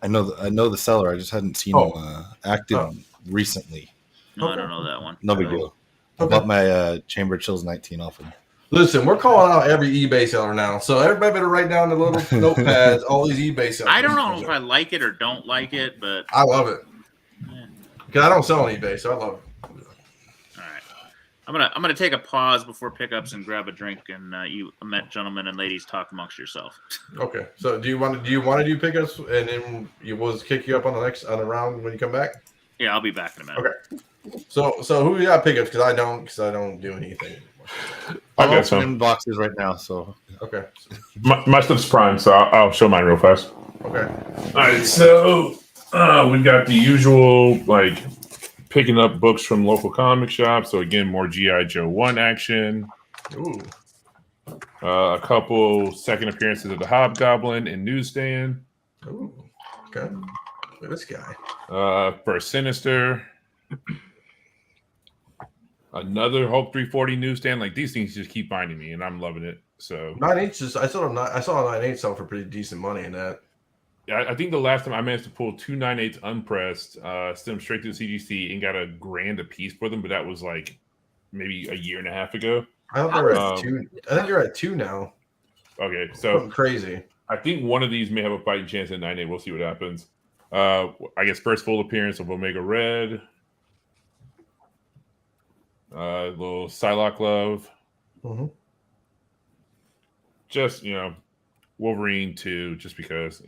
I know the seller. I just hadn't seen Oh. him active recently. No, I Okay. don't know that one. No big deal. I Okay. bought my Chamber Chills 19 off him. Listen, we're calling out every eBay seller now, so everybody better write down the little notepads. All these eBay sellers. I don't know if I like it or don't like it, but I love it yeah. because I don't sell on eBay, so I love it. All right. I'm gonna take a pause before pickups and grab a drink, and you gentlemen and ladies talk amongst yourself. Okay, so do you want to do pickups, and then we'll kick you up on the round when you come back? Yeah, I'll be back in a minute. Okay. So who you got pickups? Because I don't do anything. I I'm got some. opening boxes right now, so Okay. My stuff's prime, so I'll show mine real fast. Okay. All right, so we've got the usual like picking up books from local comic shops. So again, more GI Joe 1 action. Ooh. A couple second appearances of the Hobgoblin and Newsstand. Ooh. Okay. Look at this guy. For Sinister. Another Hulk 340 Newsstand. Like these things just keep finding me, and I'm loving it. So 9/8 I saw a 9/8 sell for pretty decent money in that. yeah, I think the last time I managed to pull 2 9/8 unpressed, sent them straight to the CGC and got $1,000 a piece for them, but that was like maybe a year and a half ago. I thought they were at 2. I think you're at 2 now. Okay, so Something crazy. I think one of these may have a fighting chance at 9/8. We'll see what happens. I guess first full appearance of Omega Red. Little Psylocke love. Mm-hmm. Just, Wolverine 2, just because,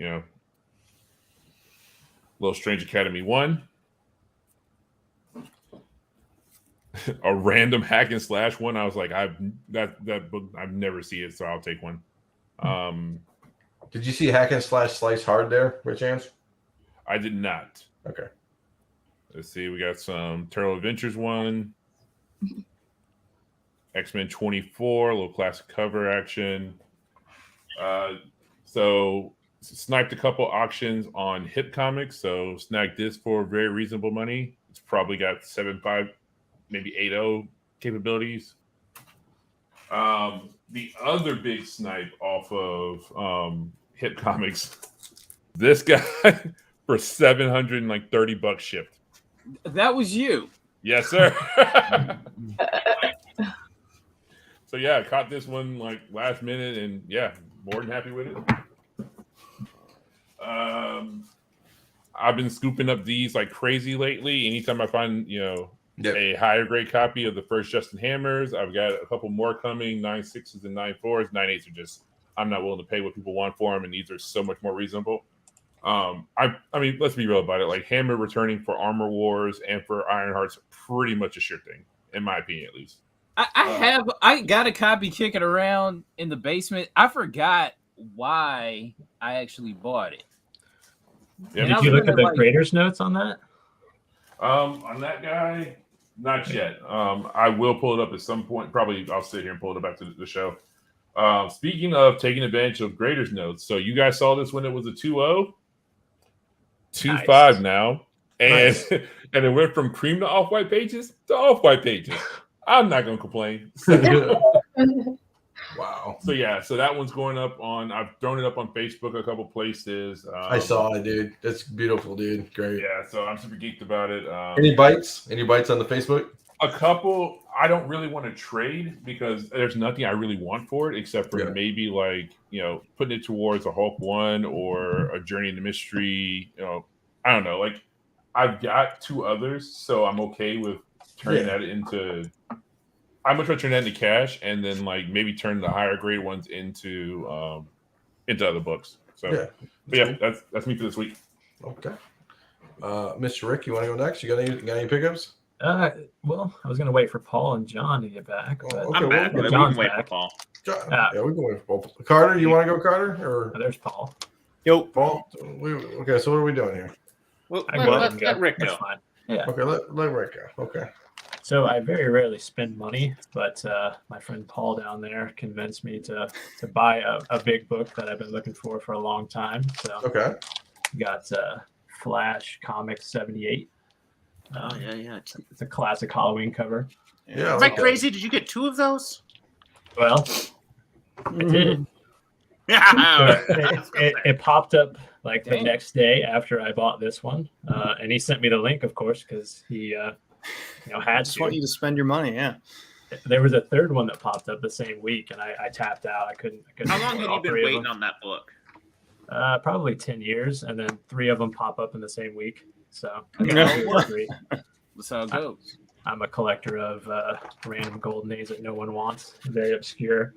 Little Strange Academy 1. A random hack and slash one. I was like, that book, I've never seen it, so I'll take one. Did you see Hack and Slash Slice Hard there, by chance? I did not. Okay. Let's see. We got some Turtle Adventures 1. X-Men 24, a little classic cover action. So sniped a couple auctions on Hip Comics, so snagged this for very reasonable money. It's probably got 7.5, maybe 8.0 capabilities. The other big snipe off of Hip Comics, this guy for $730 shipped. That was you. Yes, sir. So yeah, I caught this one like last minute, and yeah, more than happy with it. I've been scooping up these like crazy lately. Anytime I find a higher grade copy of the first Justin Hammers, I've got a couple more coming, 9.6s and 9.4s. 9.8s are just I'm not willing to pay what people want for them, and these are so much more reasonable. I mean, let's be real about it. Like Hammer returning for Armor Wars and for Ironheart's pretty much a sure thing, in my opinion, at least. I got a copy kicking around in the basement. I forgot why I actually bought it. Yeah, And I Did you was look at gonna, the graders notes on that? On that guy, not yet. I will pull it up at some point. Probably I'll sit here and pull it up after the show. Speaking of taking advantage of graders notes, so you guys saw this when it was a 2-0, 2-5 Nice. now, and Nice. and it went from cream to off-white pages to off-white pages. I'm not gonna complain. Wow. So yeah, so that one's going up on. I've thrown it up on Facebook a couple places. I saw it, dude. It's beautiful, dude. Great. Yeah, so I'm super geeked about it. Any bites? Any bites on the Facebook? A couple. I don't really want to trade because there's nothing I really want for it except for maybe like putting it towards a Hulk 1 or a Journey into Mystery. I don't know. Like I've got 2 others, so I'm okay with turning that into. I'm much rather turn that into cash and then like maybe turn the higher grade ones into other books. So that's me for this week. Okay. Mr. Rick, you want to go next? You got any pickups? Well, I was gonna wait for Paul and John to get back. But okay, I'm back. well, We John's can wait back. for Paul. Yeah, we can wait for Paul. Carter, you want to go, Carter? Or there's Paul. Yo. Paul? Okay, so what are we doing here? Well, I go ahead let and go. Rick That's go. fine. Yeah. Okay, let Rick go. Okay. So I very rarely spend money, but my friend Paul down there convinced me to buy a big book that I've been looking for a long time. So Okay. got Flash Comics 78. Oh yeah. It's a classic Halloween cover. Yeah. Am I crazy? Did you get 2 of those? Well, I did. Yeah. It popped up like the Dang. next day after I bought this one, and he sent me the link, of course, because he had I just want you to spend your money. Yeah. There was a third one that popped up the same week, and I tapped out. I couldn't How long afford have all you been 3 of waiting them. on that book? Probably 10 years, and then 3 of them pop up in the same week. So I Yeah. got 2 or 3. That's how it goes. I'm a collector of random golden A's that no one wants. Very obscure.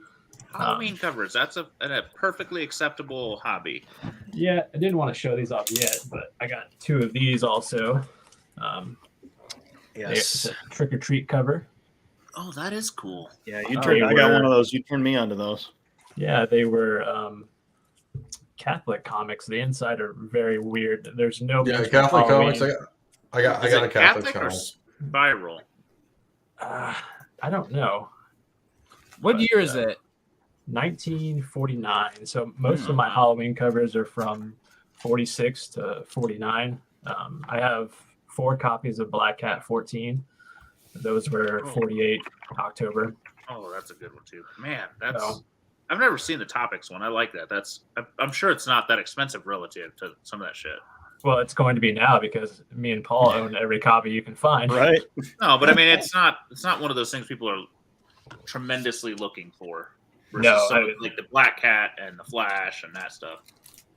Halloween covers. That's a perfectly acceptable hobby. Yeah, I didn't want to show these off yet, but I got 2 of these also. It's a trick or treat cover. Oh, that is cool. Yeah, I I got one of those. You turned me onto those. Yeah, they were Catholic comics. The inside are very weird. There's no mention of Catholic Halloween. comics. I got Is a it Catholic Catholic or comic. spiral? I don't know. What year is that? 1949. So most of my Halloween covers are from 46 to 49. I have 4 copies of Black Cat 14. Those were 48 October. Oh, that's a good one too. Man, that's. So, I've never seen the topics one. I like that. I'm sure it's not that expensive relative to some of that shit. well, it's going to be now because me and Paul own every copy you can find. Right. No, but I mean, it's not one of those things people are tremendously looking for. Versus No, some of, like the Black Cat and the Flash and that stuff.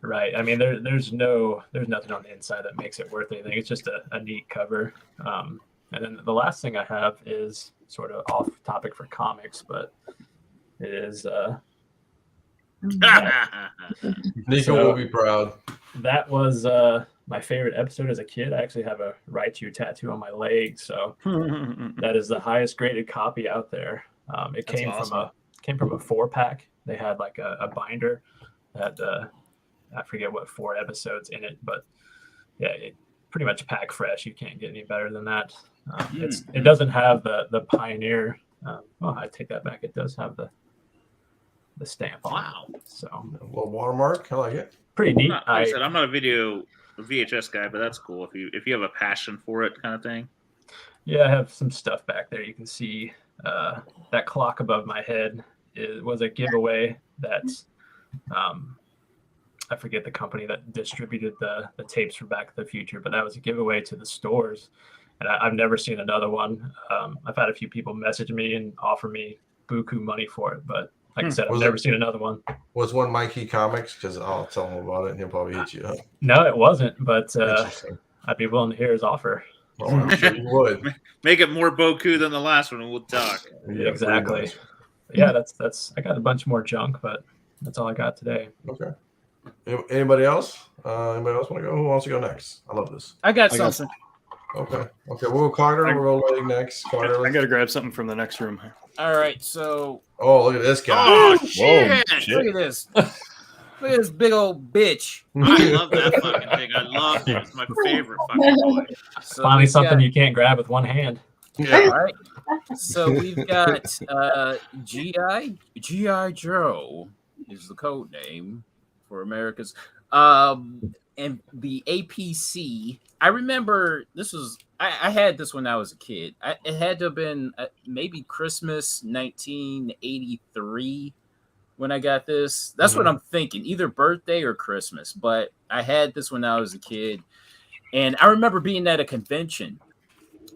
Right. I mean, there's nothing on the inside that makes it worth anything. It's just a neat cover. And then the last thing I have is sort of off topic for comics, but it is Nico will be proud. that was my favorite episode as a kid. I actually have a Raichu tattoo on my leg, so that is the highest graded copy out there. It That's came awesome. from a 4-pack. They had like a binder that I forget what 4 episodes in it, but yeah, it pretty much pack fresh. You can't get any better than that. It doesn't have the Pioneer. I take that back. It does have the stamp on Wow. it. So A little watermark. I like it. pretty neat. Like I said, I'm not a VHS guy, but that's cool if you have a passion for it, kind of thing. Yeah, I have some stuff back there. You can see that clock above my head was a giveaway that I forget the company that distributed the tapes for Back to the Future, but that was a giveaway to the stores. And I've never seen another one. I've had a few people message me and offer me buku money for it, but like I said, I've Was never it- seen another one. Was one Mikey Comics? Because I'll tell him about it and he'll probably hit you up. No, it wasn't, but Interesting. I'd be willing to hear his offer. Oh, I'm sure you would. Make it more Boku than the last one, and we'll talk. Yeah, Exactly. pretty Yeah, that's. I got a bunch more junk, but that's all I got today. much. Okay. Anybody else? Anybody else want to go? Who wants to go next? I love this. I got I got something. Okay. We'll go Carter. We'll go Leg next. Carter. I got to grab something from the next room. All right, so Oh, look at this guy. Oh Whoa, shit! shit. look at this. Look at this big old bitch. I love that fucking thing. I love it. It's my favorite fucking toy. So Finally, we've something got- you can't grab with one hand. Yeah. All right. So we've got GI Joe is the code name for America's. And the APC. I remember this was I had this when I was a kid. It had to have been maybe Christmas 1983 when I got this. That's what I'm thinking, either birthday or Christmas. But I had this when I was a kid, and I remember being at a convention,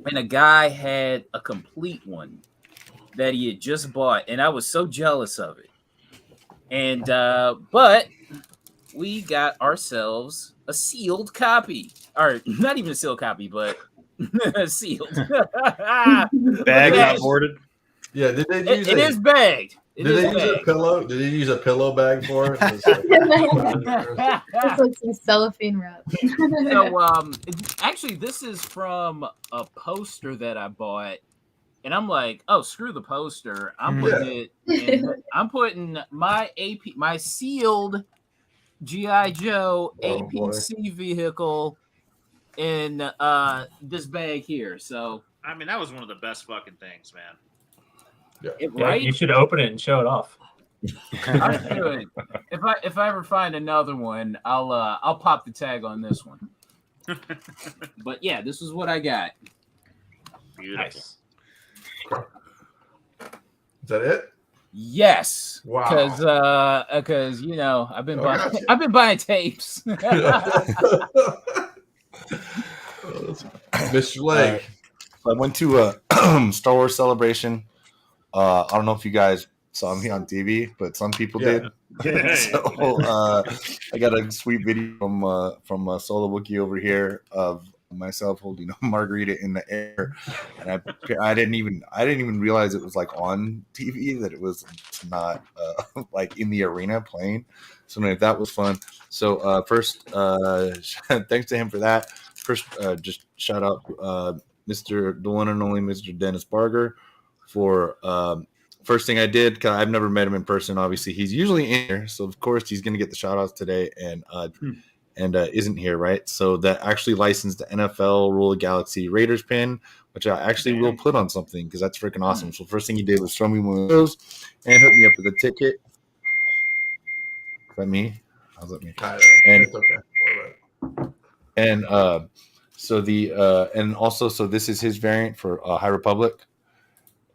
and a guy had a complete one that he had just bought, and I was so jealous of it. And but we got ourselves a sealed copy, or not even a sealed copy, but sealed. Bag not boarded. Yeah. Did they use It is bagged. It Did is they use a bagged. pillow? Did they use a pillow bag for it? It's like some cellophane wrap. So actually this is from a poster that I bought, and I'm like, oh, screw the poster. I'm putting I'm putting my sealed GI Joe APC vehicle in this bag here. So I mean, that was one of the best fucking things, man. right? You should open it and show it off. I'm doing. If I ever find another one, I'll pop the tag on this one. But yeah, this is what I got. Beautiful. Nice. Is that it? Yes. Wow. Because you know I've been buying gotcha. I've been buying tapes. Mr. Lake. I went to a Star Wars celebration. I don't know if you guys saw me on TV, but some people did. So I got a sweet video from Solo Wookie over here of myself holding a margarita in the air, and I didn't even realize it was like on TV, that it was not like in the arena playing. So anyway, that was fun. So first, thanks to him for that. First, just shout out the one and only Mr. Dennis Barger for first thing I did, because I've never met him in person. Obviously, he's usually in here, so of course he's going to get the shout outs today, and isn't here, right? So that actually licensed the NFL Rule of Galaxy Raiders pin, which I actually will put on something because that's freaking awesome. So first thing he did was show me one of those and hook me up with a ticket. Is that me? How's that me? And It's okay. and so the and also, so this is his variant for High Republic.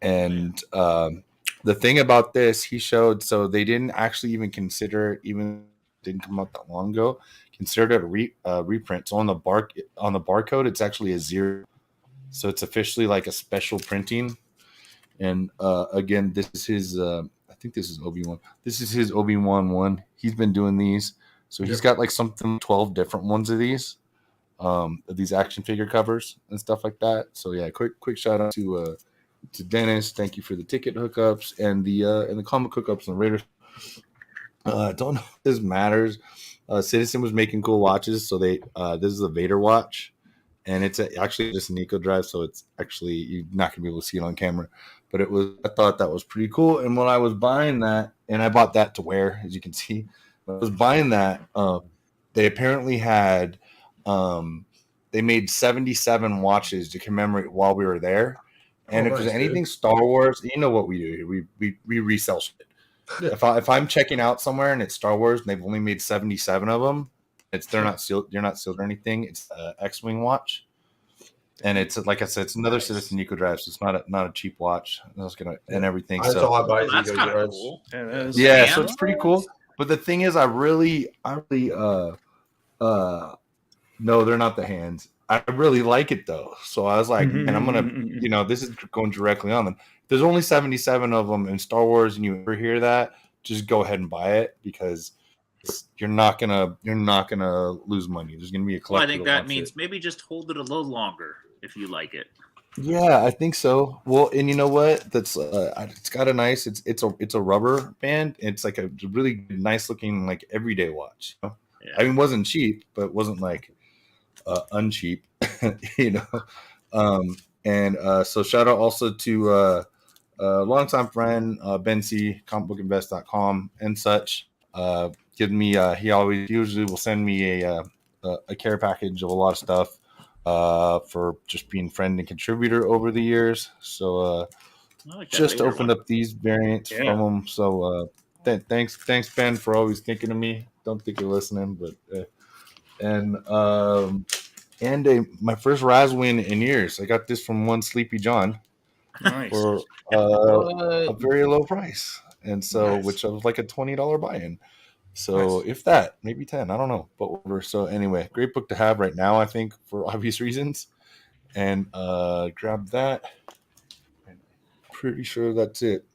And the thing about this, he showed, so they didn't actually even consider it, even didn't come out that long ago, considered it a reprint. So on the barcode, it's actually a 0. So it's officially like a special printing. And again, this is his I think this is Obi-Wan. This is his Obi-Wan one. He's been doing these. So he's got like 12 different ones of these action figure covers and stuff like that. So yeah, quick shout out to Dennis. Thank you for the ticket hookups and the comic hookups on Raiders. I don't know if this matters. Citizen was making cool watches, so they this is a Vader watch, and it's actually just an eco drive, so it's actually, you're not gonna be able to see it on camera. But I thought that was pretty cool. And when I was buying that, and I bought that to wear, as you can see, when I was buying that, they apparently had they made 77 watches to commemorate while we were there. And if there's anything Star Wars, you know what we do here. We resell shit. Yeah. If I'm checking out somewhere and it's Star Wars and they've only made 77 of them, they're not sealed. You're not sealed or anything. It's an X-wing watch, and it's, like I said, it's another Citizen Eco Drive, so it's not a cheap watch. And everything. That's all I buy. That's kind of cool. Yeah, so it's pretty cool. But the thing is, I really no, they're not the hands. I really like it though. So I was like, and I'm gonna, this is going directly on them. There's only 77 of them in Star Wars, and you ever hear that, just go ahead and buy it, because you're not gonna lose money. There's gonna be a collectible. Well, I think that means maybe just hold it a little longer if you like it. Yeah, I think so. Well, and you know what? That's it's got a nice. It's a rubber band. It's like a really nice looking, like, everyday watch. Yeah. I mean, it wasn't cheap, but it wasn't like uncheap, So shout out also to longtime friend Ben C, comicbookinvest.com and such. Give me. He always usually will send me a care package of a lot of stuff for just being friend and contributor over the years. So I like that just Vader opened one. up these variants Yeah. from him. So thanks Ben for always thinking of me. Don't think you're listening, but my first Razwin in years. I got this from one Sleepy John Nice. for a very low price, and so Nice. which was like a $20 buy-in. So if that, maybe 10, I don't know, but whatever. So anyway, great book to have right now, I think, for obvious reasons. And grab that. Pretty sure that's it.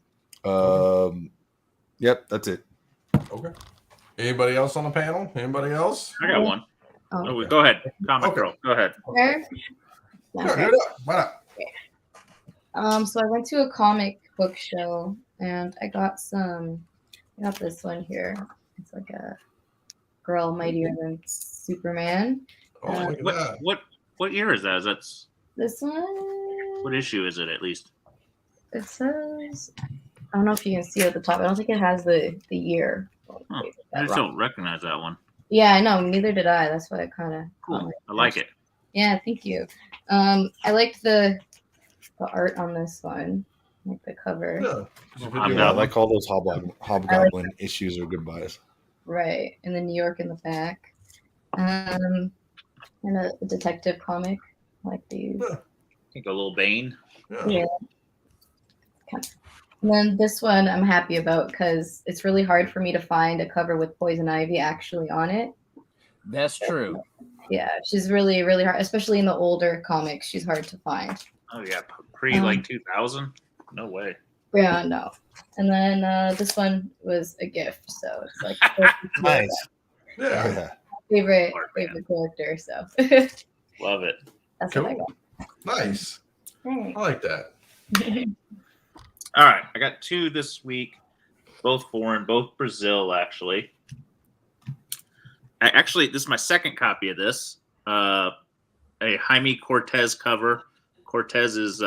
Yep, that's it. Okay. Anybody else on the panel? Anybody else? I got one. Oh, Oh, go ahead. Comic Okay. Girl. Go ahead. there. Yeah, Okay. hit it up. Why not? So I went to a comic book show and I got this one here. It's like a girl mightier than Superman. Oh, look at that. What year is that? This one, What issue is it at least? it says, I don't know if you can see it at the top. I don't think it has the year. Huh. I just don't recognize that one. Yeah, I know. Neither did I. That's why it kind of Cool. I like it. Yeah, thank you. I liked the art on this one, like the cover. Yeah. Yeah, I like all those Hobgoblin issues are good buys. Right, and the New York in the back. And a detective comic like these. Yeah. I think a little Bane. Yeah. And then this one I'm happy about because it's really hard for me to find a cover with Poison Ivy actually on it. That's true. Yeah, she's really, really hard, especially in the older comics. She's hard to find. Oh yeah, pre like 2000. No way. Yeah, no. And then this one was a gift, so it's like Nice. Yeah. favorite character. So Love it. that's Cool. what I got. Nice. I like that. All right, I got two this week, both foreign, both Brazil actually. Actually, this is my second copy of this. A Jaime Cortez cover. Cortez is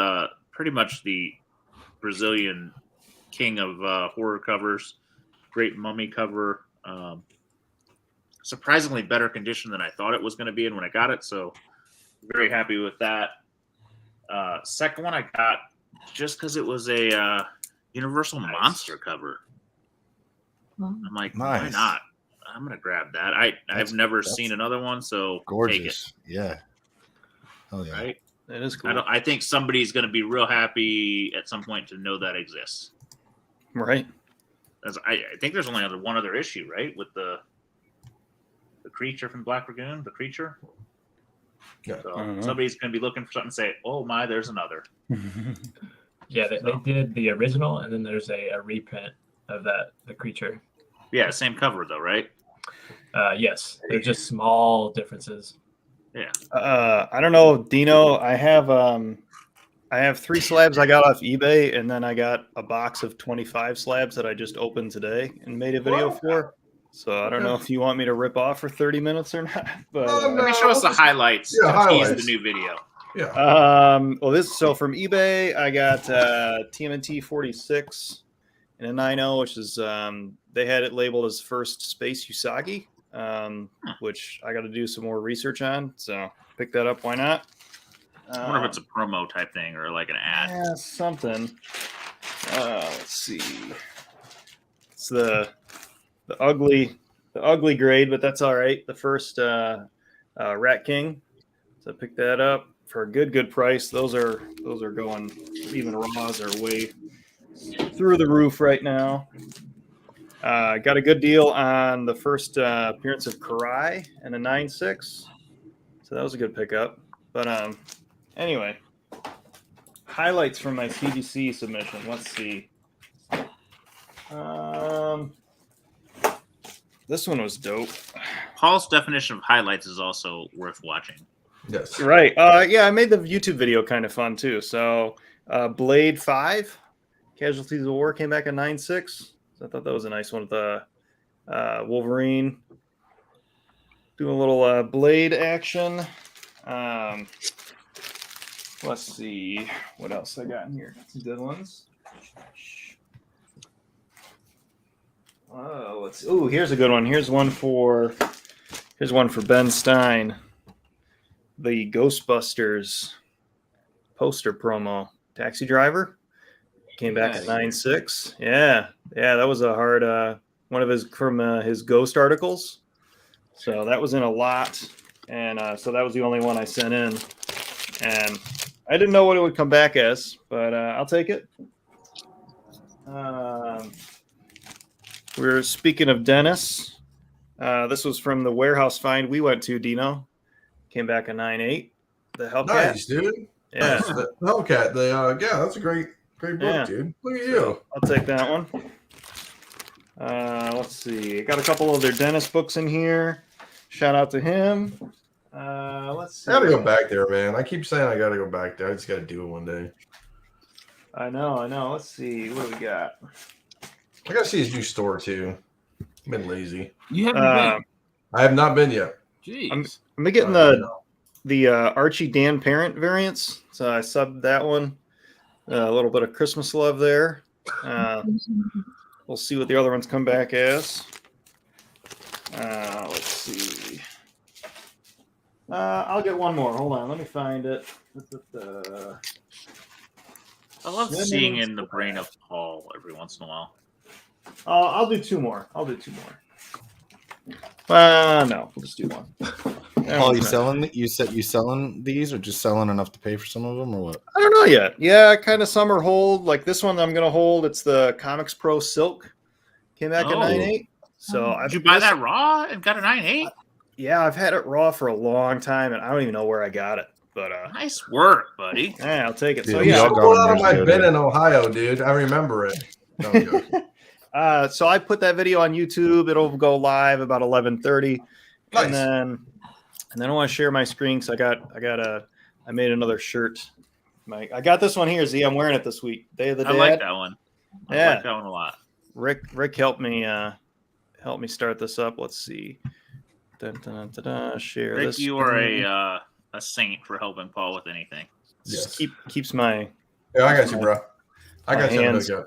pretty much the Brazilian king of horror covers. Great mummy cover. Surprisingly better condition than I thought it was going to be, and when I got it, so very happy with that. Second one I got just because it was a Universal Monster cover. I'm like, why not? I'm gonna grab that. I've never seen another one, so Gorgeous. take it. Yeah. Oh yeah. Right? That is cool. I think somebody's gonna be real happy at some point to know that exists. Right. I think there's only one other issue, right? With the creature from Black Lagoon, the creature. Yeah. So somebody's gonna be looking for something and say, "Oh my, there's another." Yeah, they did the original, and then there's a reprint of the creature. Yeah, same cover though, right? Yes, they're just small differences. Yeah. I don't know, Dino. I have 3 slabs I got off eBay, and then I got a box of 25 slabs that I just opened today and made a video for. So I don't know if you want me to rip off for 30 minutes or not. But Let me show us the highlights. Yeah, Tease highlights. the new video. Yeah. well, so from eBay, I got TMNT 46 and a 9.0, which is they had it labeled as first Space Usagi, which I got to do some more research on. So pick that up. Why not? I wonder if it's a promo type thing or like an ad. Yeah, something. Let's see. It's the ugly grade, but that's all right. The first Rat King. So pick that up for a good price. Those are going, even raws are way through the roof right now. Got a good deal on the first appearance of Karai and a 9.6. So that was a good pickup. But anyway, highlights from my CGC submission. Let's see. This one was dope. Paul's definition of highlights is also worth watching. Yes. Right. Yeah, I made the YouTube video kind of fun too. So Blade 5, Casualties of War came back at 9.6. So I thought that was a nice one with the Wolverine. Doing a little Blade action. Let's see what else I got in here. Got some good ones. Let's. Ooh, here's a good one. Here's one for Ben Stein. The Ghostbusters poster promo. Taxi Driver came back at 9.6. Yeah, that was a hard one of his from his Ghost articles. So that was in a lot, and so that was the only one I sent in, and I didn't know what it would come back as, but I'll take it. We're speaking of Dennis. This was from the warehouse find we went to, Dino. Came back a 9.8. The Hellcat. Nice, dude. Yeah. Nice. The Hellcat. Yeah, that's a great book, dude. Look at you. I'll take that one. Let's see. I got a couple other Dennis books in here. Shout out to him. Let's see. I gotta go back there, man. I keep saying I gotta go back there. I just gotta do it one day. I know. Let's see. What do we got? I gotta see his new store too. I've been lazy. You haven't been. I have not been yet. Jeez. I'm getting the Archie Dan Parent variants. So I subbed that one. A little bit of Christmas love there. We'll see what the other ones come back as. Let's see. I'll get one more. Hold on. Let me find it. I love seeing in the brain of Paul every once in a while. I'll do two more. No, we'll just do one. Paul, you selling these, or just selling enough to pay for some of them, or what? I don't know yet. Yeah, kind of some are hold. Like this one, I'm gonna hold. It's the Comics Pro Silk. Came back at 9.8. So Did you buy that raw and got a 9.8? Yeah, I've had it raw for a long time, and I don't even know where I got it. But nice work, buddy. Yeah, I'll take it. Yeah, So we yeah, all I got pulled them out of my years bin ago, in Ohio, dude. I remember it. No, I'm joking. so I put that video on YouTube. It'll go live about 11:30, Nice. and then I want to share my screen because I made another shirt. I got this one here. Z, I'm wearing it this week. Day of the Dad. I like that one. I Yeah. like that one a lot. Rick helped me start this up. Let's see. Share Rick, this. you are a saint for helping Paul with anything. Just keeps my Yeah, I got you, bro. I got you. hands. Go.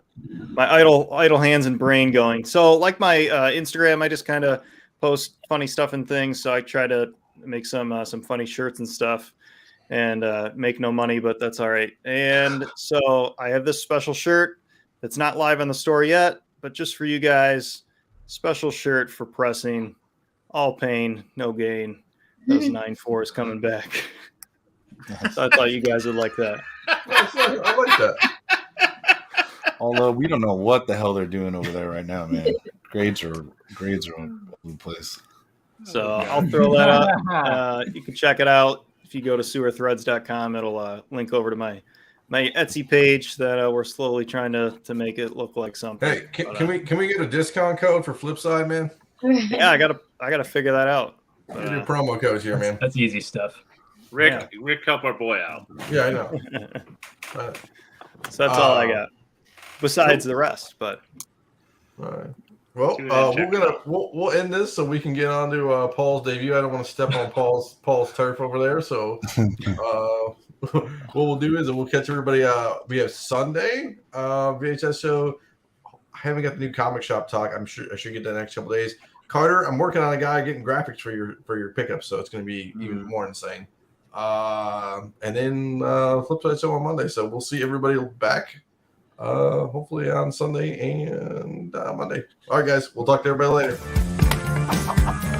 my idle hands and brain going. So like my Instagram, I just kind of post funny stuff and things. So I try to make some funny shirts and stuff, and make no money, but that's all right. And so I have this special shirt that's not live on the store yet, but just for you guys, special shirt for pressing. All pain, no gain. Those 9.4s coming back. So I thought you guys would like that. I like that. Although we don't know what the hell they're doing over there right now, man. Grades are all over the place. So I'll throw that up. You can check it out if you go to sewerthreads.com. It'll link over to my Etsy page that we're slowly trying to make it look like something. Hey, can we get a discount code for Flipside, man? Yeah, I gotta figure that out. Get your promo codes here, man. That's easy stuff. Rick, help our boy out. Yeah, I know. So that's all I got. Besides the rest, but All right. Well, we'll end this so we can get on to Paul's debut. I don't want to step on Paul's turf over there. So what we'll do is we'll catch everybody. We have Sunday VHS show. I haven't got the new comic shop talk. I should get that next couple days. Carter, I'm working on a guy getting graphics for your pickup, so it's going to be even more insane. And then Flipside show on Monday. So we'll see everybody back. Hopefully on Sunday and Monday. All right, guys. We'll talk to everybody later.